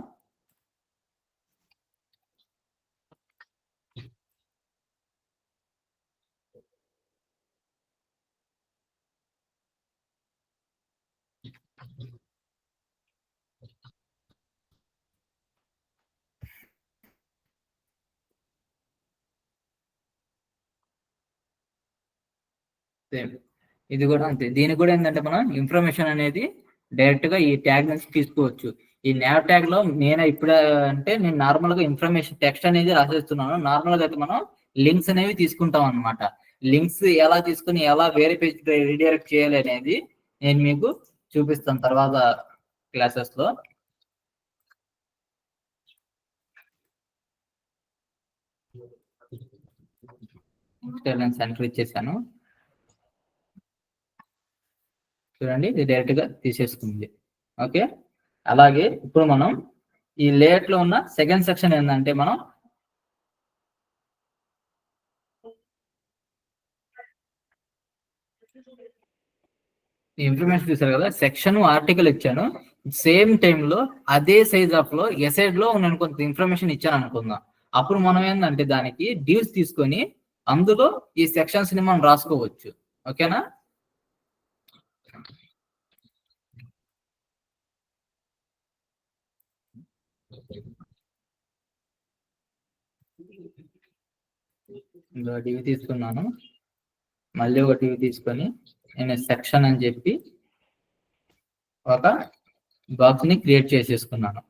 సేమ్ ఇది కూడా అంతే. దీనికి కూడా ఏంటంటే మనం ఇన్ఫర్మేషన్ అనేది డైరెక్ట్ గా ఈ ట్యాగ్ నుంచి తీసుకోవచ్చు. ఈ nav ట్యాగ్ లో నేను ఇప్పుడు అంటే నేను నార్మల్ గా ఇన్ఫర్మేషన్ టెక్స్ట్ అనేది రాసేస్తున్నాను. నార్మల్ గా అయితే మనం లింక్స్ అనేవి తీసుకుంటాం అనమాట. లింక్స్ ఎలా తీసుకుని ఎలా వేరే పేజ్ రీడైరెక్ట్ చేయాలి అనేది నేను మీకు చూపిస్తాను తర్వాత క్లాసెస్ లో. నేను సెంటర్ ఇచ్చేసాను. చూడండి, ఇది డైరెక్ట్ గా తీసేసుకుంది. ఓకే, అలాగే ఇప్పుడు మనం ఈ లేఅవుట్ లో ఉన్న సెకండ్ సెక్షన్ ఏంటంటే మనం ఇన్ఫర్మేషన్ చూసారు కదా, సెక్షన్ ఆర్టికల్ ఇచ్చాను. సేమ్ టైంలో అదే సైజ్ ఆఫ్ లో ఎసైడ్ లో నేను కొంత ఇన్ఫర్మేషన్ ఇచ్చాను అనుకుందాం. అప్పుడు మనం ఏంటంటే దానికి డ్యూస్ తీసుకొని అందులో ఈ సెక్షన్స్ ని మనం రాసుకోవచ్చు. ఓకేనా? ఇందులో డివి తీసుకున్నాను, మళ్ళీ ఒక డివి తీసుకొని నేను సెక్షన్ అని చెప్పి ఒక బాక్స్ ని క్రియేట్ చేసేసుకున్నాను.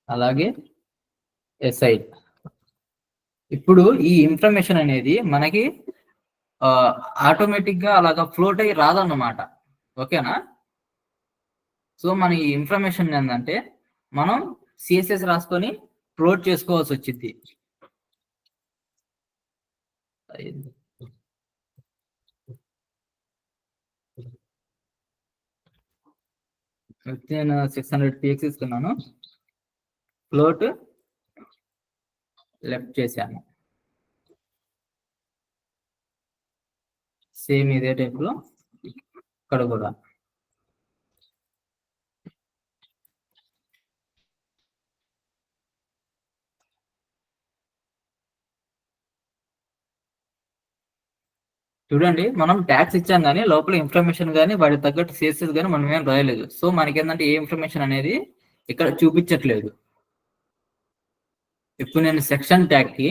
అలాగే ఎసైడ్ ఇప్పుడు ఈ ఇన్ఫర్మేషన్ అనేది మనకి ఆటోమేటిక్ గా అలాగా ఫ్లోట్ అయ్యి రాదన్నమాట. ఓకేనా? సో మన ఈ ఇన్ఫర్మేషన్ ఏంటంటే మనం సిఎస్ఎస్ రాసుకొని ఫ్లోట్ చేసుకోవాల్సి వచ్చింది. నేను 600 px ఇస్తున్నాను, ఫ్లోట్ లెఫ్ట్ చేశాను. సేమ్ ఇదే టైప్ లో ఇక్కడ కూడా. చూడండి, మనం ట్యాక్స్ ఇచ్చాం కానీ లోపల ఇన్ఫర్మేషన్ కానీ వాటి తగ్గట్టు సిఎస్ఎస్ కానీ మనం ఏం రాయలేదు. సో మనకి ఏంటంటే ఏ ఇన్ఫర్మేషన్ అనేది ఇక్కడ చూపించట్లేదు. ఇప్పుడు నేను సెక్షన్ ట్యాగ్ కి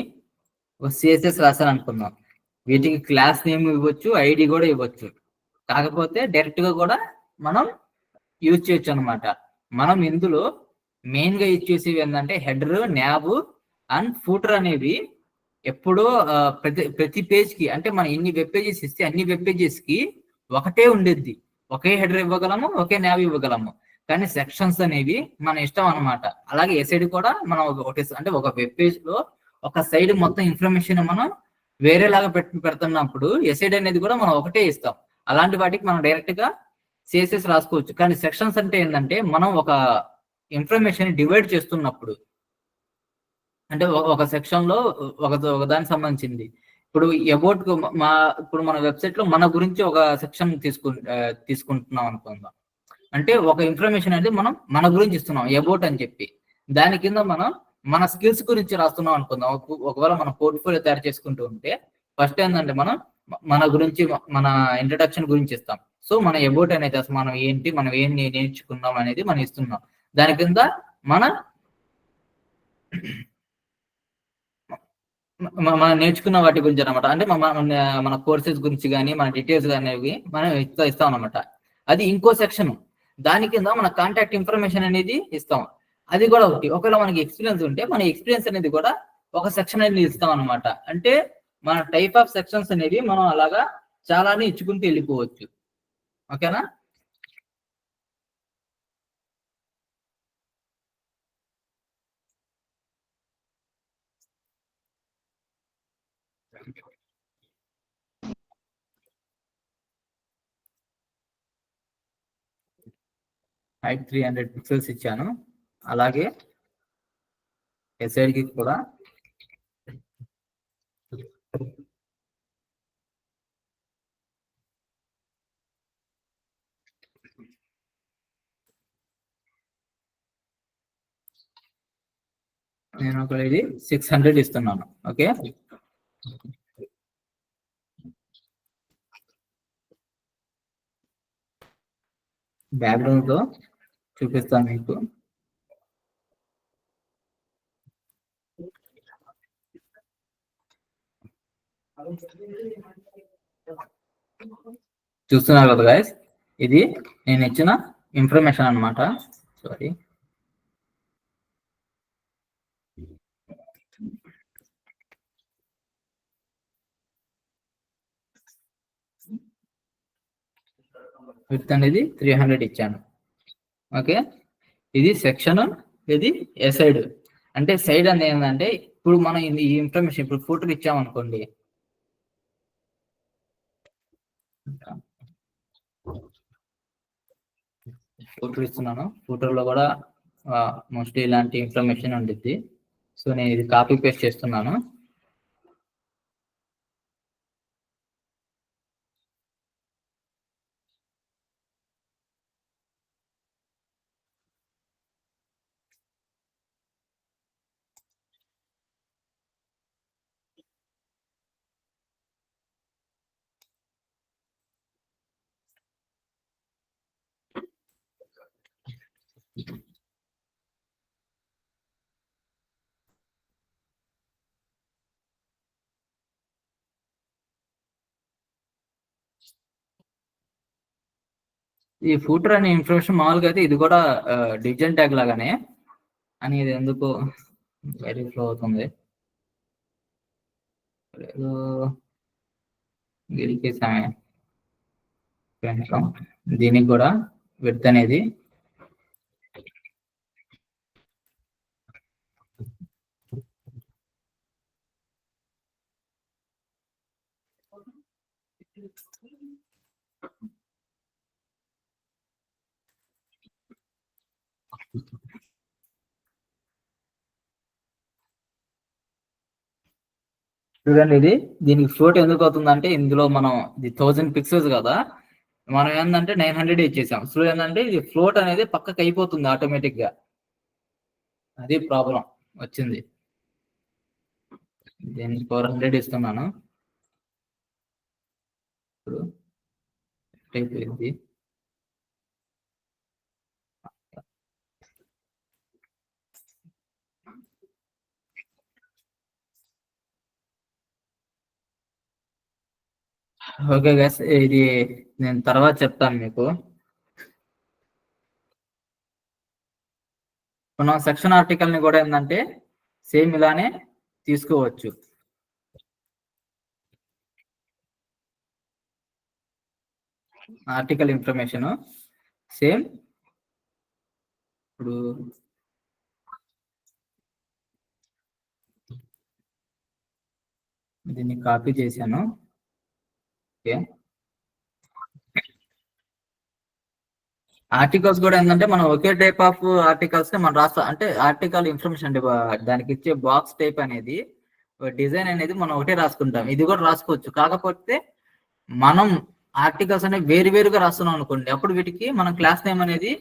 ఒక సిఎస్ఎస్ రాశాను అనుకుందాం. వీటికి క్లాస్ నేమ్ ఇవ్వచ్చు, ఐడి కూడా ఇవ్వచ్చు. కాకపోతే డైరెక్ట్ గా కూడా మనం యూజ్ చేయొచ్చు అనమాట. మనం ఇందులో మెయిన్ గా యూజ్ చేసేవి ఏంటంటే హెడర్, న్యాబ్ అండ్ ఫూటర్ అనేవి ఎప్పుడో ప్రతి పేజ్ కి, అంటే మనం ఎన్ని వెబ్ పేజెస్ ఇస్తే అన్ని వెబ్ పేజెస్ కి ఒకటే ఉండేది. ఒకే హెడర్ ఇవ్వగలము, ఒకే న్యాబ్ ఇవ్వగలము. కానీ సెక్షన్స్ అనేవి మన ఇష్టం అనమాట. అలాగే ఎసైడ్ కూడా మనం ఒకటి, అంటే ఒక వెబ్ పేజ్ లో ఒక సైడ్ మొత్తం ఇన్ఫర్మేషన్ మనం వేరేలాగా పెడుతున్నప్పుడు ఎసైడ్ అనేది కూడా మనం ఒకటే ఇస్తాం. అలాంటి వాటికి మనం డైరెక్ట్ గా సిఎస్ఎస్ రాసుకోవచ్చు. కానీ సెక్షన్స్ అంటే ఏంటంటే మనం ఒక ఇన్ఫర్మేషన్ డివైడ్ చేస్తున్నప్పుడు, అంటే ఒక సెక్షన్ లో ఒక దానికి సంబంధించింది. ఇప్పుడు అబౌట్ ఇప్పుడు మన వెబ్సైట్ లో మన గురించి ఒక సెక్షన్ తీసుకుంటున్నాం అనుకుందాం. అంటే ఒక ఇన్ఫర్మేషన్ అనేది మనం మన గురించి ఇస్తున్నాం అబౌట్ అని చెప్పి. దాని కింద మనం మన స్కిల్స్ గురించి రాస్తున్నాం అనుకుందాం. ఒకవేళ మన పోర్ట్ఫోలియో తయారు చేసుకుంటూ ఉంటే ఫస్ట్ ఏంటంటే మనం మన గురించి, మన ఇంట్రడక్షన్ గురించి ఇస్తాం. సో మన అబౌట్ అనేది అసలు మనం ఏంటి, మనం ఏం నేర్చుకున్నాం అనేది మనం ఇస్తున్నాం. దాని కింద మనం నేర్చుకున్న వాటి గురించి అనమాట. అంటే మన కోర్సెస్ గురించి కానీ మన డీటెయిల్స్ అనేవి మనం ఇస్తాం అనమాట. అది ఇంకో సెక్షన్. దాని కింద మన కాంటాక్ట్ ఇన్ఫర్మేషన్ అనేది ఇస్తాం. అది కూడా ఒకటి. ఒకవేళ మనకి ఎక్స్పీరియన్స్ ఉంటే మన ఎక్స్పీరియన్స్ అనేది కూడా ఒక సెక్షన్ అనేది ఇస్తాం అనమాట. అంటే మన టైప్ ఆఫ్ సెక్షన్స్ అనేవి మనం అలాగా చాలానే ఇచ్చుకుంటూ వెళ్ళిపోవచ్చు. ఓకేనా? హైట్ 300 పిక్సెల్స్ ఇచ్చాను. అలాగే ఎస్ఐడ్ కి కూడా నేను ఒక ఇది 600 ఇస్తున్నాను. ఓకే, బ్యాక్గ్రౌండ్ తో చూపిస్తాను మీకు. చూస్తున్నారు కదా గైస్, ఇది నేను ఇచ్చిన ఇన్ఫర్మేషన్ అనమాట. సారీ, విత్ అనేది 300 ఇచ్చాను. ఓకే, ఇది సెక్షన్, ఇది ఎసైడ్. అంటే సైడ్ అనేది ఏంటంటే ఇప్పుడు మనం ఈ ఇన్ఫర్మేషన్ ఇప్పుడు ఫోటోలు ఇచ్చామనుకోండి, ఫోటోలు ఇస్తున్నాను. ఫోటోలో కూడా మోస్ట్లీ ఇలాంటి ఇన్ఫర్మేషన్ ఉండిద్ది. సో నేను ఇది కాపీ పేస్ట్ చేస్తున్నాను. ఈ ఫూటర్ అనే ఇన్ఫర్మేషన్ మామూలుగా అయితే ఇది కూడా డివిజన్ ట్యాగ్ లాగానే, అని ఇది ఎందుకు వెరీ ఫ్లో అవుతుంది. గెలికేసామే. దీనికి కూడా విడ్త్ అనేది చూడండి, దీనికి ఫ్లోట్ ఎందుకు అవుతుందంటే ఇందులో మనం ఇది 1000 పిక్సెల్స్ కదా, మనం ఏంటంటే 900 ఇచ్చేసాం. సో ఏంటంటే ఇది ఫ్లోట్ అనేది పక్కకి అయిపోతుంది ఆటోమేటిక్ గా. అది ప్రాబ్లం వచ్చింది. దీనికి 400 ఇస్తున్నాను. ఇప్పుడు అయిపోయింది. ఓకే గైస్, ఇది నేను తర్వాత చెప్తాను మీకు. మనం సెక్షన్ ఆర్టికల్ ని కూడా ఏంటంటే సేమ్ ఇలానే తీసుకోవచ్చు. Article information same. ఇప్పుడు దీన్ని కాపీ చేశాను. ఓకే, ఆర్టికల్స్ కూడా ఏంటంటే మనం ఒకే టైప్ ఆఫ్ ఆర్టికల్స్ మనం రాస్తాం. అంటే ఆర్టికల్ ఇన్ఫర్మేషన్ అంటే దానికి ఇచ్చే బాక్స్ టైప్ అనేది, డిజైన్ అనేది మనం ఒకటే రాసుకుంటాం. ఇది కూడా రాసుకోవచ్చు. కాకపోతే మనం ఆర్టికల్స్ అనేవి వేరుగా రాస్తున్నాం అనుకోండి, అప్పుడు వీటికి మనం క్లాస్ నేమ్ అనేది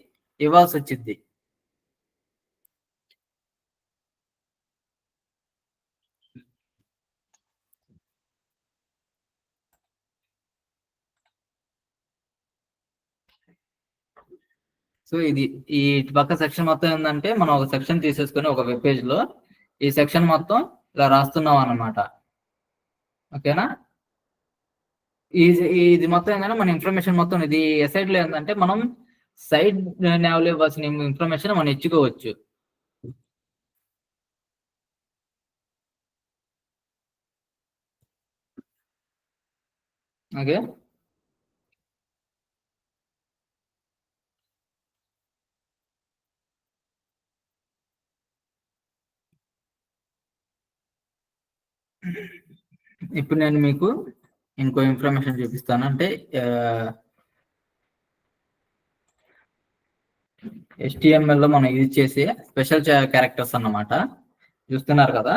ఇవ్వాల్సి వచ్చింది. సో ఇది ఈ పక్క సెక్షన్ మొత్తం ఏంటంటే మనం ఒక సెక్షన్ తీసేసుకొని ఒక వెబ్ పేజ్ లో ఈ సెక్షన్ మొత్తం ఇలా రాస్తున్నాం అన్నమాట. ఓకేనా? ఇది మొత్తం ఏంటంటే మన ఇన్ఫర్మేషన్ మొత్తం ఇది సైడ్ లో ఏంటంటే మనం సైడ్ నేవల్ ఇవ్వాల్సిన ఇన్ఫర్మేషన్ మనం ఇచ్చుకోవచ్చు. ఓకే, ఇప్పుడు నేను మీకు ఇంకో ఇన్ఫర్మేషన్ చూపిస్తాను. అంటే HTML లో మనం యూజ్ చేసే స్పెషల్ క్యారెక్టర్స్ అన్నమాట. చూస్తున్నారు కదా,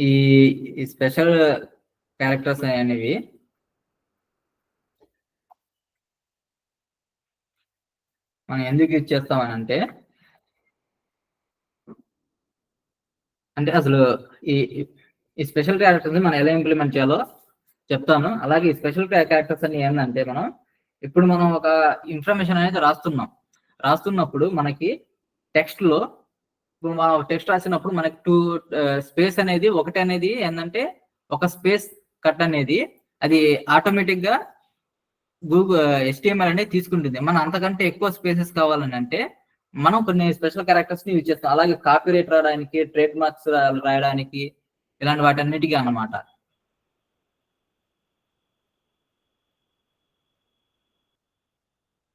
ఈ స్పెషల్ క్యారెక్టర్స్ అనేవి మనం ఎందుకు యూజ్ చేస్తామని అంటే అసలు ఈ స్పెషల్ క్యారెక్టర్స్ మనం ఎలా ఇంప్లిమెంట్ చేయాలో చెప్తాను. అలాగే ఈ స్పెషల్ క్యారెక్టర్స్ అని ఏంటంటే ఇప్పుడు మనం ఒక ఇన్ఫర్మేషన్ అనేది రాస్తున్నప్పుడు మనకి టెక్స్ట్ లో ఇప్పుడు మనం టెక్స్ట్ రాసినప్పుడు మనకి స్పేస్ అనేది ఒకటి అనేది ఏంటంటే ఒక స్పేస్ కట్ అనేది అది ఆటోమేటిక్ గా గూగుల్ HTML అనేది తీసుకుంటుంది. మనం అంతకంటే ఎక్కువ స్పేసెస్ కావాలని అంటే మనం కొన్ని స్పెషల్ క్యారెక్టర్స్ ని యూజ్ చేస్తాం. అలాగే కాపీ రైట్ రాయడానికి, ట్రేడ్ మార్క్స్ రాయడానికి, ఇలాంటి వాటన్నిటికీ అన్నమాట.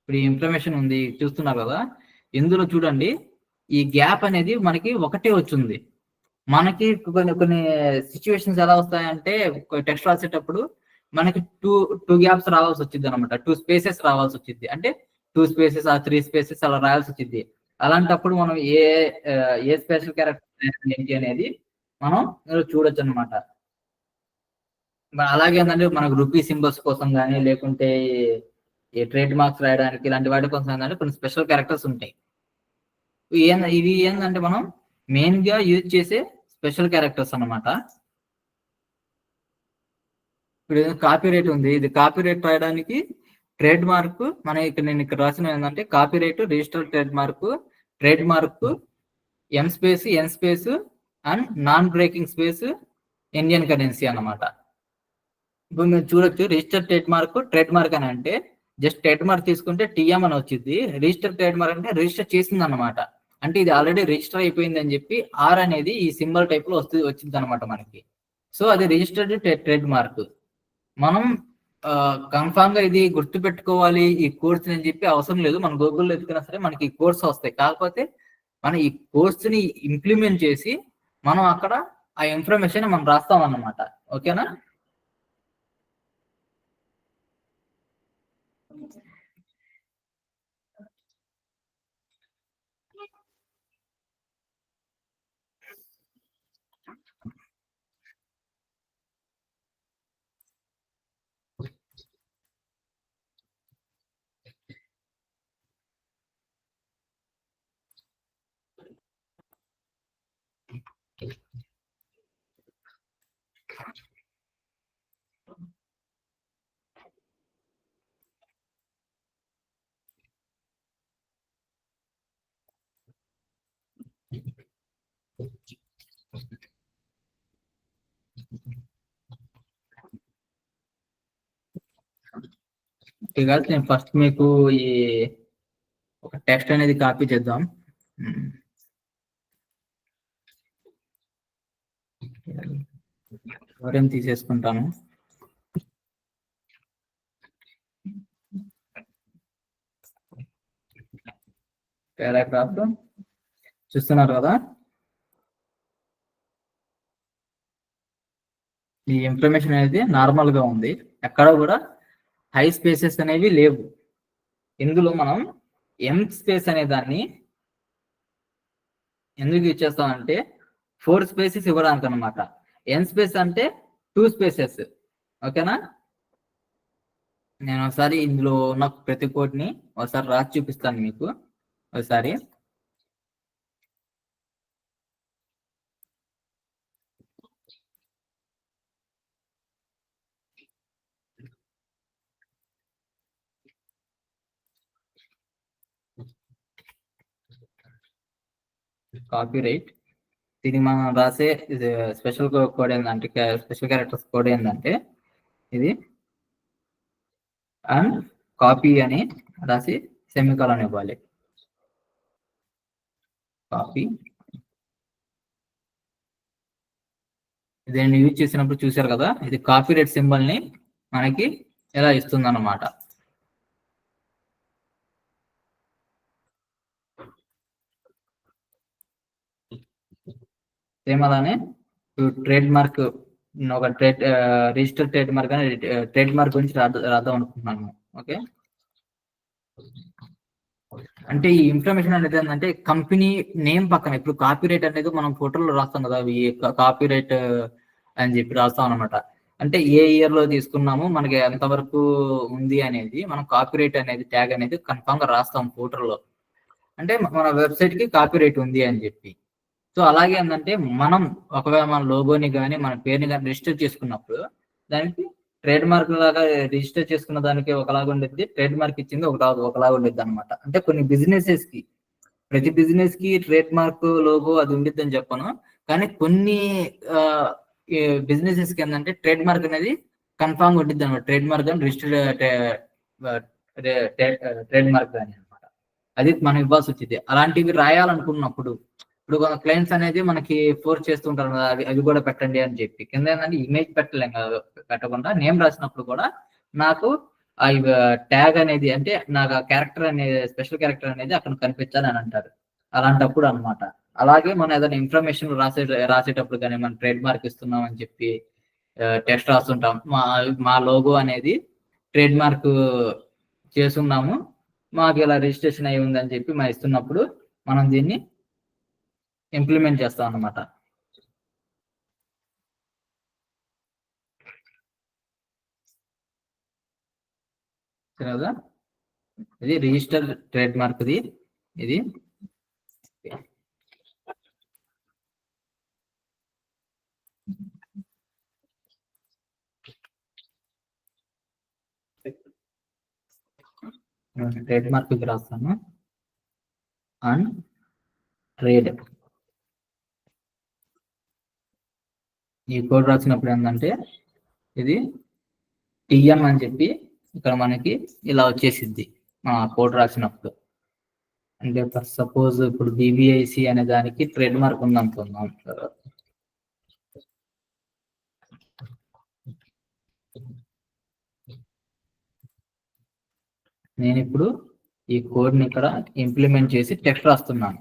ఇప్పుడు ఈ ఇన్ఫర్మేషన్ ఉంది చూస్తున్నారు కదా, ఇందులో చూడండి ఈ గ్యాప్ అనేది మనకి ఒకటే వచ్చింది. మనకి కొన్ని సిచ్యువేషన్స్ ఎలా వస్తాయంటే టెక్స్ట్ రాసేటప్పుడు మనకి టూ గ్యాప్స్ రావాల్సి వచ్చింది అనమాట. 2 స్పేసెస్ రావాల్సి వచ్చింది. అంటే 2 స్పేసెస్ 3 స్పేసెస్ అలా రాయాల్సి వచ్చింది. అలాంటప్పుడు మనం ఏ స్పెషల్ క్యారెక్టర్ ఏంటి అనేది మనం చూడొచ్చు అనమాట. అలాగే ఏంటంటే మనకు రూపీ సింబల్స్ కోసం కానీ, లేకుంటే ఈ ట్రేడ్ మార్క్స్ రాయడానికి, ఇలాంటి వాటి కోసం ఏంటంటే కొన్ని స్పెషల్ క్యారెక్టర్స్ ఉంటాయి. ఇవి ఏంటంటే మనం మెయిన్ గా యూజ్ చేసే స్పెషల్ క్యారెక్టర్స్ అన్నమాట. ఇప్పుడు కాపీ రైట్ ఉంది, ఇది కాపీ రైట్ రాయడానికి ట్రేడ్ మార్క్ నేను ఇక్కడ రాసిన ఏంటంటే copyright register trademark en space and non breaking space Indian currency అన్నమాట. ఇప్పుడు మీరు చూడొచ్చు రిజిస్టర్ ట్రేడ్ మార్క్ అని అంటే జస్ట్ ట్రేడ్ మార్క్ తీసుకుంటే TM అని వచ్చింది. రిజిస్టర్ ట్రేడ్ మార్క్ అంటే రిజిస్టర్ చేసింది అన్నమాట. అంటే ఇది ఆల్రెడీ రిజిస్టర్ అయిపోయింది అని చెప్పి ఆర్ అనేది ఈ సింబల్ టైప్ లో వచ్చింది అనమాట మనకి. సో అది రిజిస్టర్డ్ ట్రేడ్ మార్క్. మనం కన్ఫామ్ గా ఇది గుర్తు పెట్టుకోవాలి ఈ కోర్స్ అని చెప్పి అవసరం లేదు. మనం గూగుల్లో ఎత్తుకున్నా సరే మనకి ఈ కోర్స్ వస్తాయి. కాకపోతే మనం ఈ కోర్స్ ని ఇంప్లిమెంట్ చేసి మనం అక్కడ ఆ ఇన్ఫర్మేషన్ మనం రాస్తాం అన్నమాట. ఓకేనా? ఇక నేను ఫస్ట్ మీకు ఈ ఒక టెక్స్ట్ అనేది కాపీ చేద్దాం. ఎవరైనా తీసేసుకుంటాను. పారాగ్రాఫ్ చూస్తున్నారు కదా? ఈ ఇన్ఫర్మేషన్ అనేది నార్మల్ గా ఉంది. ఎక్కడ కూడా హై స్పేసెస్ అనేవి లేవు. ఇందులో మనం ఎం స్పేస్ అనే దాన్ని ఎందుకు ఇచ్చేస్తామంటే 4 స్పేసెస్ ఇవ్వడానికి అనమాట. ఎన్ స్పేస్ అంటే 2 స్పేసెస్. ఓకేనా? నేను ఒకసారి ఇందులో ఉన్న ప్రతి కోడ్ని ఒకసారి రాసి చూపిస్తాను మీకు. ఒకసారి కాపీ రైట్. ఇది మనం రాసే స్పెషల్ కోడ్ ఏంటంటే, స్పెషల్ క్యారెక్టర్స్ కోడ్ ఏంటంటే ఇది అండ్ కాపీ అని రాసి సెమికాలన్ ఇవ్వాలి. కాపీ దీన్ని యూజ్ చేసినప్పుడు చూసారు కదా, ఇది కాపీ రైట్ సింబల్ ని మనకి ఎలా ఇస్తుంది అన్నమాట. సేమ్ అలానే ట్రేడ్ మార్క్, ఒక రిజిస్టర్ ట్రేడ్ మార్క్ అని ట్రేడ్ మార్క్ గురించి రాద్దాం అనుకుంటున్నాను. ఓకే, అంటే ఈ ఇన్ఫర్మేషన్ అనేది ఏంటంటే కంపెనీ నేమ్ పక్కన, ఇప్పుడు కాపీరైట్ అనేది మనం ఫోటోలో రాస్తాం కదా, కాపీరైట్ అని చెప్పి రాస్తాం అనమాట. అంటే ఏ ఇయర్ లో తీసుకున్నాము, మనకి ఎంతవరకు ఉంది అనేది మనం కాపీరైట్ అనేది ట్యాగ్ అనేది కన్ఫామ్ గా రాస్తాం ఫోటోలో. అంటే మన వెబ్సైట్ కి కాపీరైట్ ఉంది అని చెప్పి. సో అలాగే ఏంటంటే మనం ఒకవేళ మన లోగోని కానీ మన పేరుని కానీ రిజిస్టర్ చేసుకున్నప్పుడు దానికి ట్రేడ్ మార్క్ లాగా రిజిస్టర్ చేసుకున్న దానికి ఒకలాగా ఉండేది, ట్రేడ్ మార్క్ ఇచ్చింది ఒకలాగా ఉండేది అనమాట. అంటే కొన్ని బిజినెసెస్ కి, ప్రతి బిజినెస్ కి ట్రేడ్ మార్క్ లోగో అది ఉండిద్ది అని చెప్పను, కానీ కొన్ని బిజినెసెస్ కి ఏంటంటే ట్రేడ్ మార్క్ అనేది కన్ఫామ్ ఉండిద్ది అనమాట. ట్రేడ్ మార్క్ కానీ రిజిస్టర్డ్ ట్రేడ్ మార్క్ కానీ అనమాట, అది మనం ఇవ్వాల్సి వచ్చింది. అలాంటివి రాయాలనుకున్నప్పుడు ఇప్పుడు క్లయింట్స్ అనేది మనకి ఫోర్స్ చేస్తుంటారు కదా, అవి కూడా పెట్టండి అని చెప్పి. కింద ఏంటంటే ఇమేజ్ పెట్టకుండా నేమ్ రాసినప్పుడు కూడా నాకు ఆ ట్యాగ్ అనేది, అంటే నాకు ఆ క్యారెక్టర్ అనేది, స్పెషల్ క్యారెక్టర్ అనేది అక్కడ కనిపించాలి అని అంటారు. అలాంటప్పుడు అనమాట. అలాగే మనం ఏదైనా ఇన్ఫర్మేషన్ రాసేటప్పుడు కానీ మనం ట్రేడ్ మార్క్ ఇస్తున్నాం అని చెప్పి టెక్స్ట్ రాస్తుంటాం. మా లోగో అనేది ట్రేడ్ మార్క్ చేస్తున్నాము, మాకు ఇలా రిజిస్ట్రేషన్ అయి ఉందని చెప్పి మనం ఇస్తున్నప్పుడు మనం దీన్ని ఇంప్లిమెంట్ చేస్తాం అన్నమాట. కదా, ఇది రిజిస్టర్ ట్రేడ్ మార్క్ ఇది ట్రేడ్ మార్క్ రాస్తాను. అండ్ ట్రేడ్, ఈ కోడ్ రాసినప్పుడు ఏంటంటే ఇది టిఎం అని చెప్పి ఇక్కడ మనకి ఇలా వచ్చేసిద్ది కోడ్ రాసినప్పుడు. అంటే ఫర్ సపోజ్ ఇప్పుడు బీబీఐసి అనే దానికి ట్రేడ్ మార్క్ ఉంది అనుకుందాం. నేను ఇప్పుడు ఈ కోడ్ని ఇక్కడ ఇంప్లిమెంట్ చేసి టెక్స్ట్ రాస్తున్నాను.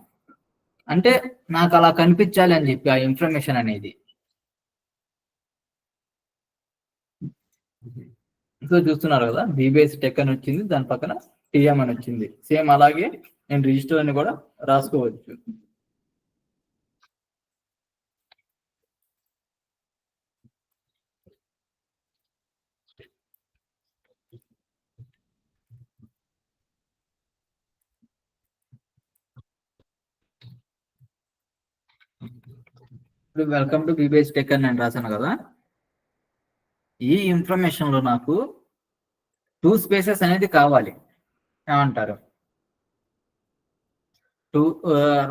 అంటే నాకు అలా కనిపించాలి అని చెప్పి ఆ ఇన్ఫర్మేషన్ అనేది. సో చూస్తున్నారు కదా, బీబీఐసి టెక్ అని వచ్చింది, దాని పక్కన టీఎం అని వచ్చింది. సేమ్ అలాగే నేను రిజిస్టర్ అని కూడా రాసుకోవచ్చు. ఇప్పుడు వెల్కమ్ టు బీబీఐసి టెక్ అని నేను రాశాను కదా, ఈ ఇన్ఫర్మేషన్ లో నాకు 2 స్పేసెస్ అనేది కావాలి. ఏమంటారు?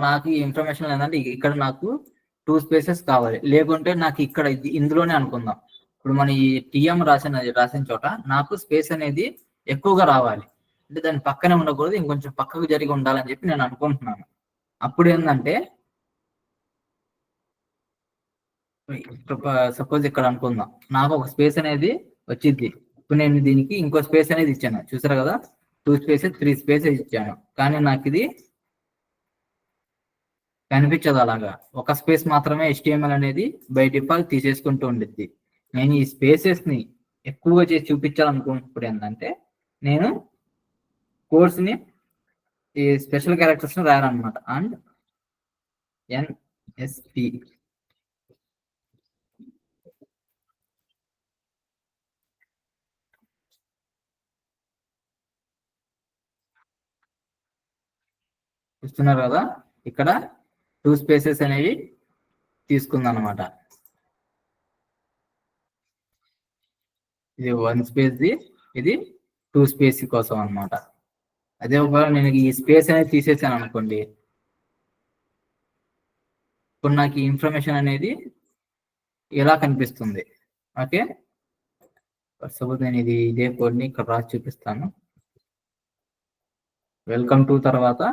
నాకు ఈ ఇన్ఫర్మేషన్ ఏంటంటే ఇక్కడ నాకు 2 స్పేసెస్ కావాలి, లేకుంటే నాకు ఇక్కడ ఇందులోనే అనుకుందాం. ఇప్పుడు మన ఈ టీఎం రాసిన చోట నాకు స్పేస్ అనేది ఎక్కువగా రావాలి, అంటే దాని పక్కనే ఉండకూడదు, ఇంకొంచెం పక్కకు జరిగి ఉండాలని చెప్పి నేను అనుకుంటున్నాను. అప్పుడు ఏంటంటే సపోజ్ ఇక్కడ అనుకుందాం, నాకు ఒక స్పేస్ అనేది వచ్చింది. ఇప్పుడు నేను దీనికి ఇంకో స్పేస్ అనేది ఇచ్చాను, చూసారు కదా, 2 స్పేసెస్ 3 స్పేసెస్ ఇచ్చాను. కానీ నాకు ఇది కనిపించదు అలాగా. ఒక స్పేస్ మాత్రమే HTML అనేది బై డిఫాల్ట్ తీసేసుకుంటూ ఉండిద్ది. నేను ఈ స్పేసెస్ ని ఎక్కువగా చేసి చూపించాలనుకున్నప్పుడు ఏంటంటే నేను కోడ్స్ ని ఈ స్పెషల్ క్యారెక్టర్స్ ని రాయాలన్నమాట. అండ్ NSP చూస్తున్నారు కదా, ఇక్కడ 2 స్పేసెస్ అనేవి తీసుకుందన్నమాట. ఇది 1 స్పేస్ ది, ఇది 2 స్పేస్ కోసం అన్నమాట. అదే ఒకవేళ నేను ఈ స్పేస్ అనేది తీసేసాను అనుకోండి, ఇప్పుడు నాకు ఈ ఇన్ఫర్మేషన్ అనేది ఎలా కనిపిస్తుంది. ఓకే, సపోజ్ నేను ఇదే కోడ్ని ఇక్కడ రాసి చూపిస్తాను. వెల్కమ్ టు తర్వాత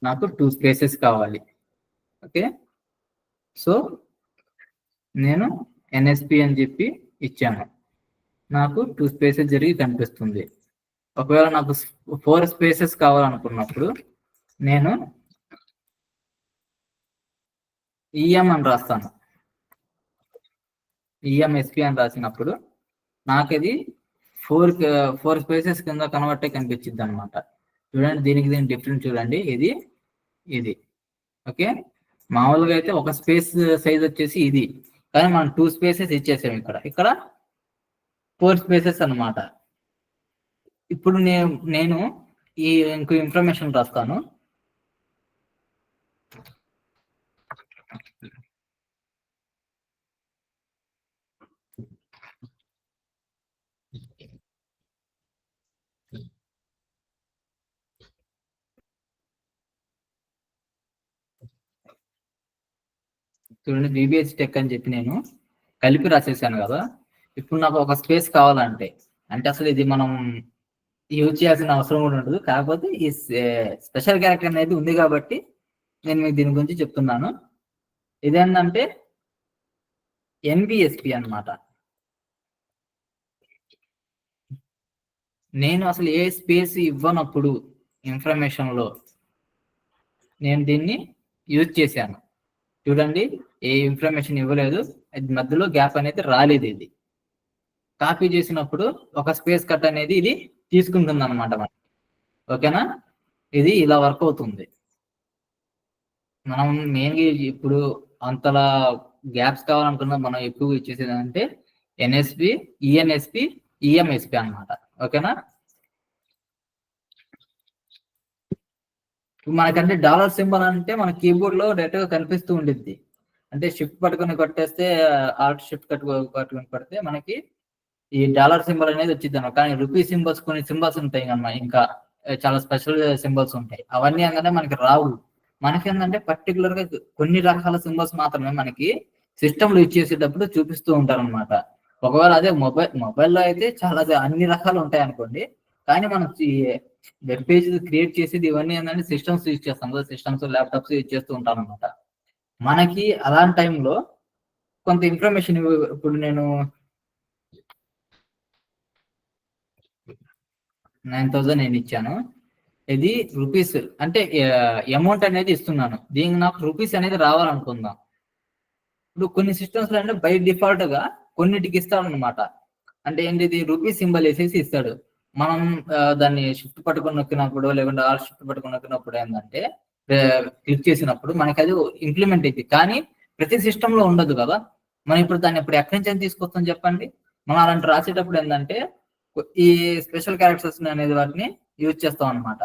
నాకు 2 స్పేసెస్ కావాలి. ఓకే, సో నేను NSP అని చెప్పి ఇచ్చాను, నాకు 2 స్పేసెస్ జరిగి కనిపిస్తుంది. ఒకవేళ నాకు 4 స్పేసెస్ కావాలనుకున్నప్పుడు నేను EM అని రాస్తాను. EMSP అని రాసినప్పుడు నాకు ఇది 4 స్పేసెస్ కింద కన్వర్ట్ అయ్యి కనిపించింది అనమాట. చూడండి, దీనికి డిఫరెన్స్ చూడండి, ఇది ఓకే. మామూలుగా అయితే ఒక స్పేస్ సైజ్ వచ్చేసి ఇది, కానీ మనం 2 స్పేసెస్ ఇచ్చేసాం. ఇక్కడ 4 స్పేసెస్ అన్నమాట. ఇప్పుడు నేను ఈ ఇంకో ఇన్ఫర్మేషన్ రాస్తాను. చూడండి, బీబీఐసి టెక్ అని చెప్పి నేను కలిపి రాసేసాను కదా. ఇప్పుడు నాకు ఒక స్పేస్ కావాలంటే, అంటే అసలు ఇది మనం యూజ్ చేయాల్సిన అవసరం కూడా ఉండదు, కాకపోతే ఈ స్పెషల్ క్యారెక్టర్ అనేది ఉంది కాబట్టి నేను మీకు దీని గురించి చెప్తున్నాను. ఇదేంటంటే NBSP అన్నమాట. నేను అసలు ఏ స్పేస్ ఇవ్వనప్పుడు ఇన్ఫర్మేషన్ లో నేను దీన్ని యూజ్ చేశాను. చూడండి, ఏ ఇన్ఫర్మేషన్ ఇవ్వలేదు, మధ్యలో గ్యాప్ అనేది రాలేదు. ఇది కాపీ చేసినప్పుడు ఒక స్పేస్ కట్ అనేది ఇది తీసుకుంటుంది అనమాట. ఓకేనా, ఇది ఇలా వర్క్ అవుతుంది. మనం మెయిన్గా ఇప్పుడు అంతలా గ్యాప్స్ కావాలనుకున్నా మనం ఎక్కువ ఇచ్చేసేది అంటే NSP, ENSP, EMSP అనమాట. ఓకేనా, మనకంటే డాలర్ సింబల్ అంటే మన కీబోర్డ్ లో డైరెక్ట్ గా కనిపిస్తూ ఉండిద్ది. అంటే షిఫ్ట్ పట్టుకొని కొట్టేస్తే, ఆల్ట్ షిఫ్ట్ పట్టుకొని కొడితే మనకి ఈ డాలర్ సింబల్ అనేది వచ్చింది అనమాట. కానీ రూపీ సింబల్స్ కొన్ని సింబల్స్ ఉంటాయి అన్నమాట, ఇంకా చాలా స్పెషల్ సింబల్స్ ఉంటాయి. అవన్నీ ఏంటంటే మనకి రావు. మనకి ఏంటంటే పర్టికులర్ గా కొన్ని రకాల సింబల్స్ మాత్రమే మనకి సిస్టమ్ లో యూజ్ చేసేటప్పుడు చూపిస్తూ ఉంటారు అనమాట. ఒకవేళ అదే మొబైల్లో అయితే చాలా అన్ని రకాలు ఉంటాయి అనుకోండి. కానీ మనం వెబ్ పేజ్ క్రియేట్ చేసేది ఇవన్నీ ఏంటంటే సిస్టమ్స్ యూజ్ చేస్తాం కదా, సిస్టమ్స్ ల్యాప్టాప్స్ యూజ్ చేస్తూ ఉంటాం అనమాట. మనకి అలాంటి టైంలో కొంత ఇన్ఫర్మేషన్ ఇప్పుడు నేను 9,000 నేను ఇచ్చాను, ఇది రూపీస్ అంటే అమౌంట్ అనేది ఇస్తున్నాను, దీనికి నాకు రూపీస్ అనేది రావాలనుకుందాం. ఇప్పుడు కొన్ని సిస్టమ్స్ లో అంటే బై డిఫాల్ట్ గా కొన్నిటికి ఇస్తాడు అనమాట. అంటే ఏంటిది, రూపీస్ సింబల్ వేసేసి ఇస్తాడు. మనం దాన్ని షిఫ్ట్ పట్టుకొని నొక్కినప్పుడు లేకుంటే ఆల్ షిఫ్ట్ పట్టుకొని నొక్కినప్పుడు ఏంటంటే క్లిక్ చేసినప్పుడు మనకి అది ఇంప్లిమెంట్ అయింది. కానీ ప్రతి సిస్టమ్ లో ఉండదు కదా. మనం ఇప్పుడు దాన్ని ఇప్పుడు ఎక్కడి నుంచి తీసుకొస్తాం చెప్పండి. మనం అలాంటి రాసేటప్పుడు ఏంటంటే ఈ స్పెషల్ క్యారెక్టర్స్ అనేది వాటిని యూజ్ చేస్తాం అనమాట.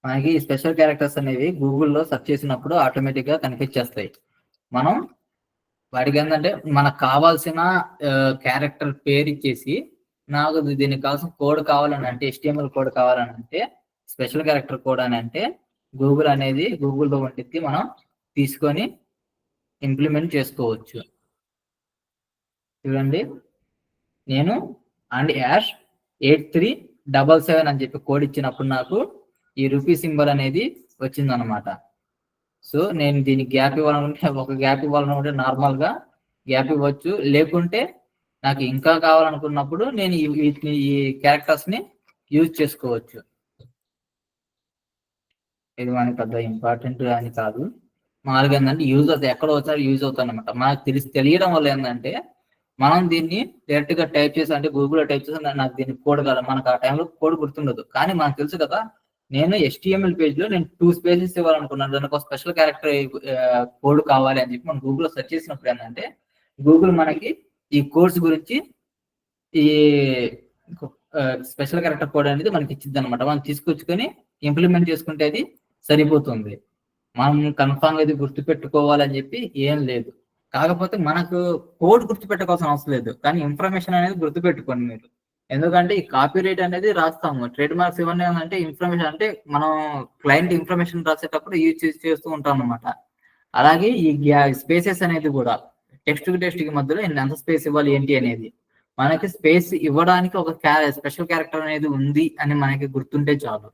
మనకి స్పెషల్ క్యారెక్టర్స్ అనేవి గూగుల్లో సెర్చ్ చేసినప్పుడు ఆటోమేటిక్ గా కనిపించేస్తాయి. మనం వాటికి ఏంటంటే మనకు కావాల్సిన క్యారెక్టర్ పేరు ఇచ్చేసి, నాకు దీనికి కావాల్సిన కోడ్ కావాలని అంటే HTML కోడ్ కావాలని అంటే స్పెషల్ క్యారెక్టర్ కోడ్ అని అంటే గూగుల్ అనేది గూగుల్లో వంటికి మనం తీసుకొని ఇంప్లిమెంట్ చేసుకోవచ్చు. చూడండి, నేను అండ్ యాష్ 8377 అని చెప్పి కోడ్ ఇచ్చినప్పుడు నాకు ఈ రూపీ సింబల్ అనేది వచ్చింది అనమాట. సో నేను దీనికి గ్యాప్ ఇవ్వాలనుకుంటే ఒక గ్యాప్ ఇవ్వాలనుకుంటే నార్మల్ గా గ్యాప్ ఇవ్వచ్చు, లేకుంటే నాకు ఇంకా కావాలనుకున్నప్పుడు నేను ఈ క్యారెక్టర్స్ ని యూజ్ చేసుకోవచ్చు. ఇది మనకి పెద్ద ఇంపార్టెంట్ అని కాదు, మామూలుగా ఏంటంటే యూజ్ అవుతాయి, ఎక్కడో ఒకసారి యూజ్ అవుతాయి అనమాట. మనకు తెలియడం వల్ల ఏంటంటే మనం దీన్ని డైరెక్ట్ గా టైప్ చేసి అంటే గూగుల్లో టైప్ చేసి నాకు దీన్ని కోడ్ కాదు, మనకు ఆ టైంలో కోడ్ గుర్తుండదు. కానీ మనకు తెలుసు కదా, నేను HTML పేజ్ లో నేను 2 స్పేసెస్ ఇవ్వాలనుకున్నాను, దానికి ఒక స్పెషల్ క్యారెక్టర్ కోడ్ కావాలి అని చెప్పి మనం గూగుల్లో సెర్చ్ చేసినప్పుడు ఏంటంటే గూగుల్ మనకి ఈ కోర్స్ గురించి ఈ స్పెషల్ క్యారెక్టర్ కోడ్ అనేది మనకి ఇచ్చింది అనమాట. మనం తీసుకొచ్చుకొని ఇంప్లిమెంట్ చేసుకుంటే అది సరిపోతుంది. మనం కన్ఫామ్ ఇది గుర్తుపెట్టుకోవాలని చెప్పి ఏం లేదు. కాకపోతే మనకు కోడ్ గుర్తుపెట్టుకోవాల్సిన అవసరం లేదు, కానీ ఇన్ఫర్మేషన్ అనేది గుర్తుపెట్టుకోండి మీరు. ఎందుకంటే ఈ కాపీ రైట్ అనేది రాస్తాము, ట్రేడ్ మార్క్స్ ఇవన్నీ అంటే ఇన్ఫర్మేషన్ అంటే మనం క్లయింట్ ఇన్ఫర్మేషన్ రాసేటప్పుడు యూజ్ చేస్తూ ఉంటాం అనమాట. అలాగే ఈ స్పేసెస్ అనేది కూడా టెక్స్ట్ కి మధ్యలో ఎంత స్పేస్ ఇవ్వాలి ఏంటి అనేది మనకి స్పేస్ ఇవ్వడానికి ఒక స్పెషల్ క్యారెక్టర్ అనేది ఉంది అని మనకి గుర్తుంటే చాలు.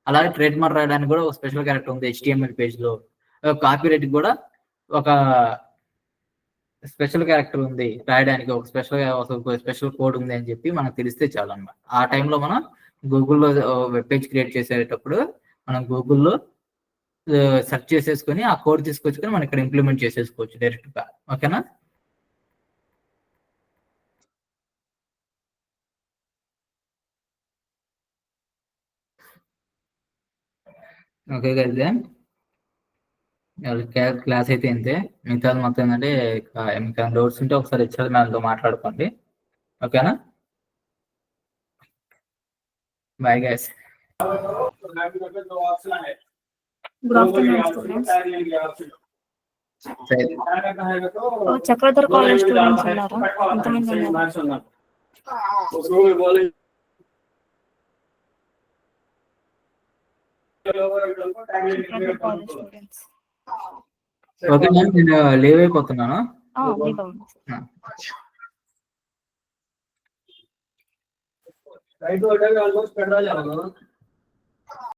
అలాగే ట్రేడ్ మార్క్ రాయడానికి కూడా ఒక స్పెషల్ క్యారెక్టర్ ఉంది HTML పేజ్ లో, కాపీ రైట్ కూడా ఒక స్పెషల్ క్యారెక్టర్ ఉంది రాయడానికి, ఒక స్పెషల్ కోడ్ ఉంది అని చెప్పి మనకు తెలిస్తే చాలు అన్నమాట. ఆ టైంలో మనం గూగుల్లో వెబ్ పేజ్ క్రియేట్ చేసేటప్పుడు మనం గూగుల్లో సెర్చ్ చేసేసుకొని ఆ కోడ్ తీసుకొచ్చుకొని మనం ఇక్కడ ఇంప్లిమెంట్ చేసేసుకోవచ్చు డైరెక్ట్ గా. ఓకేనా? ఓకే గైస్, క్లాస్ అయితే ఇంతే. మిగతా మొత్తం ఏంటంటే మీకు డౌట్స్ ఉంటే ఒకసారి హెచ్ఆర్ మ్యామ్తో మాట్లాడుకోండి. ఓకేనా? Bye guys. Chakradhar college students ఉన్నారా? ఎంతమంది ఉన్నారు? ఓకే మ్యామ్, నేను లీవ్ అయిపోతున్నాను. రైట్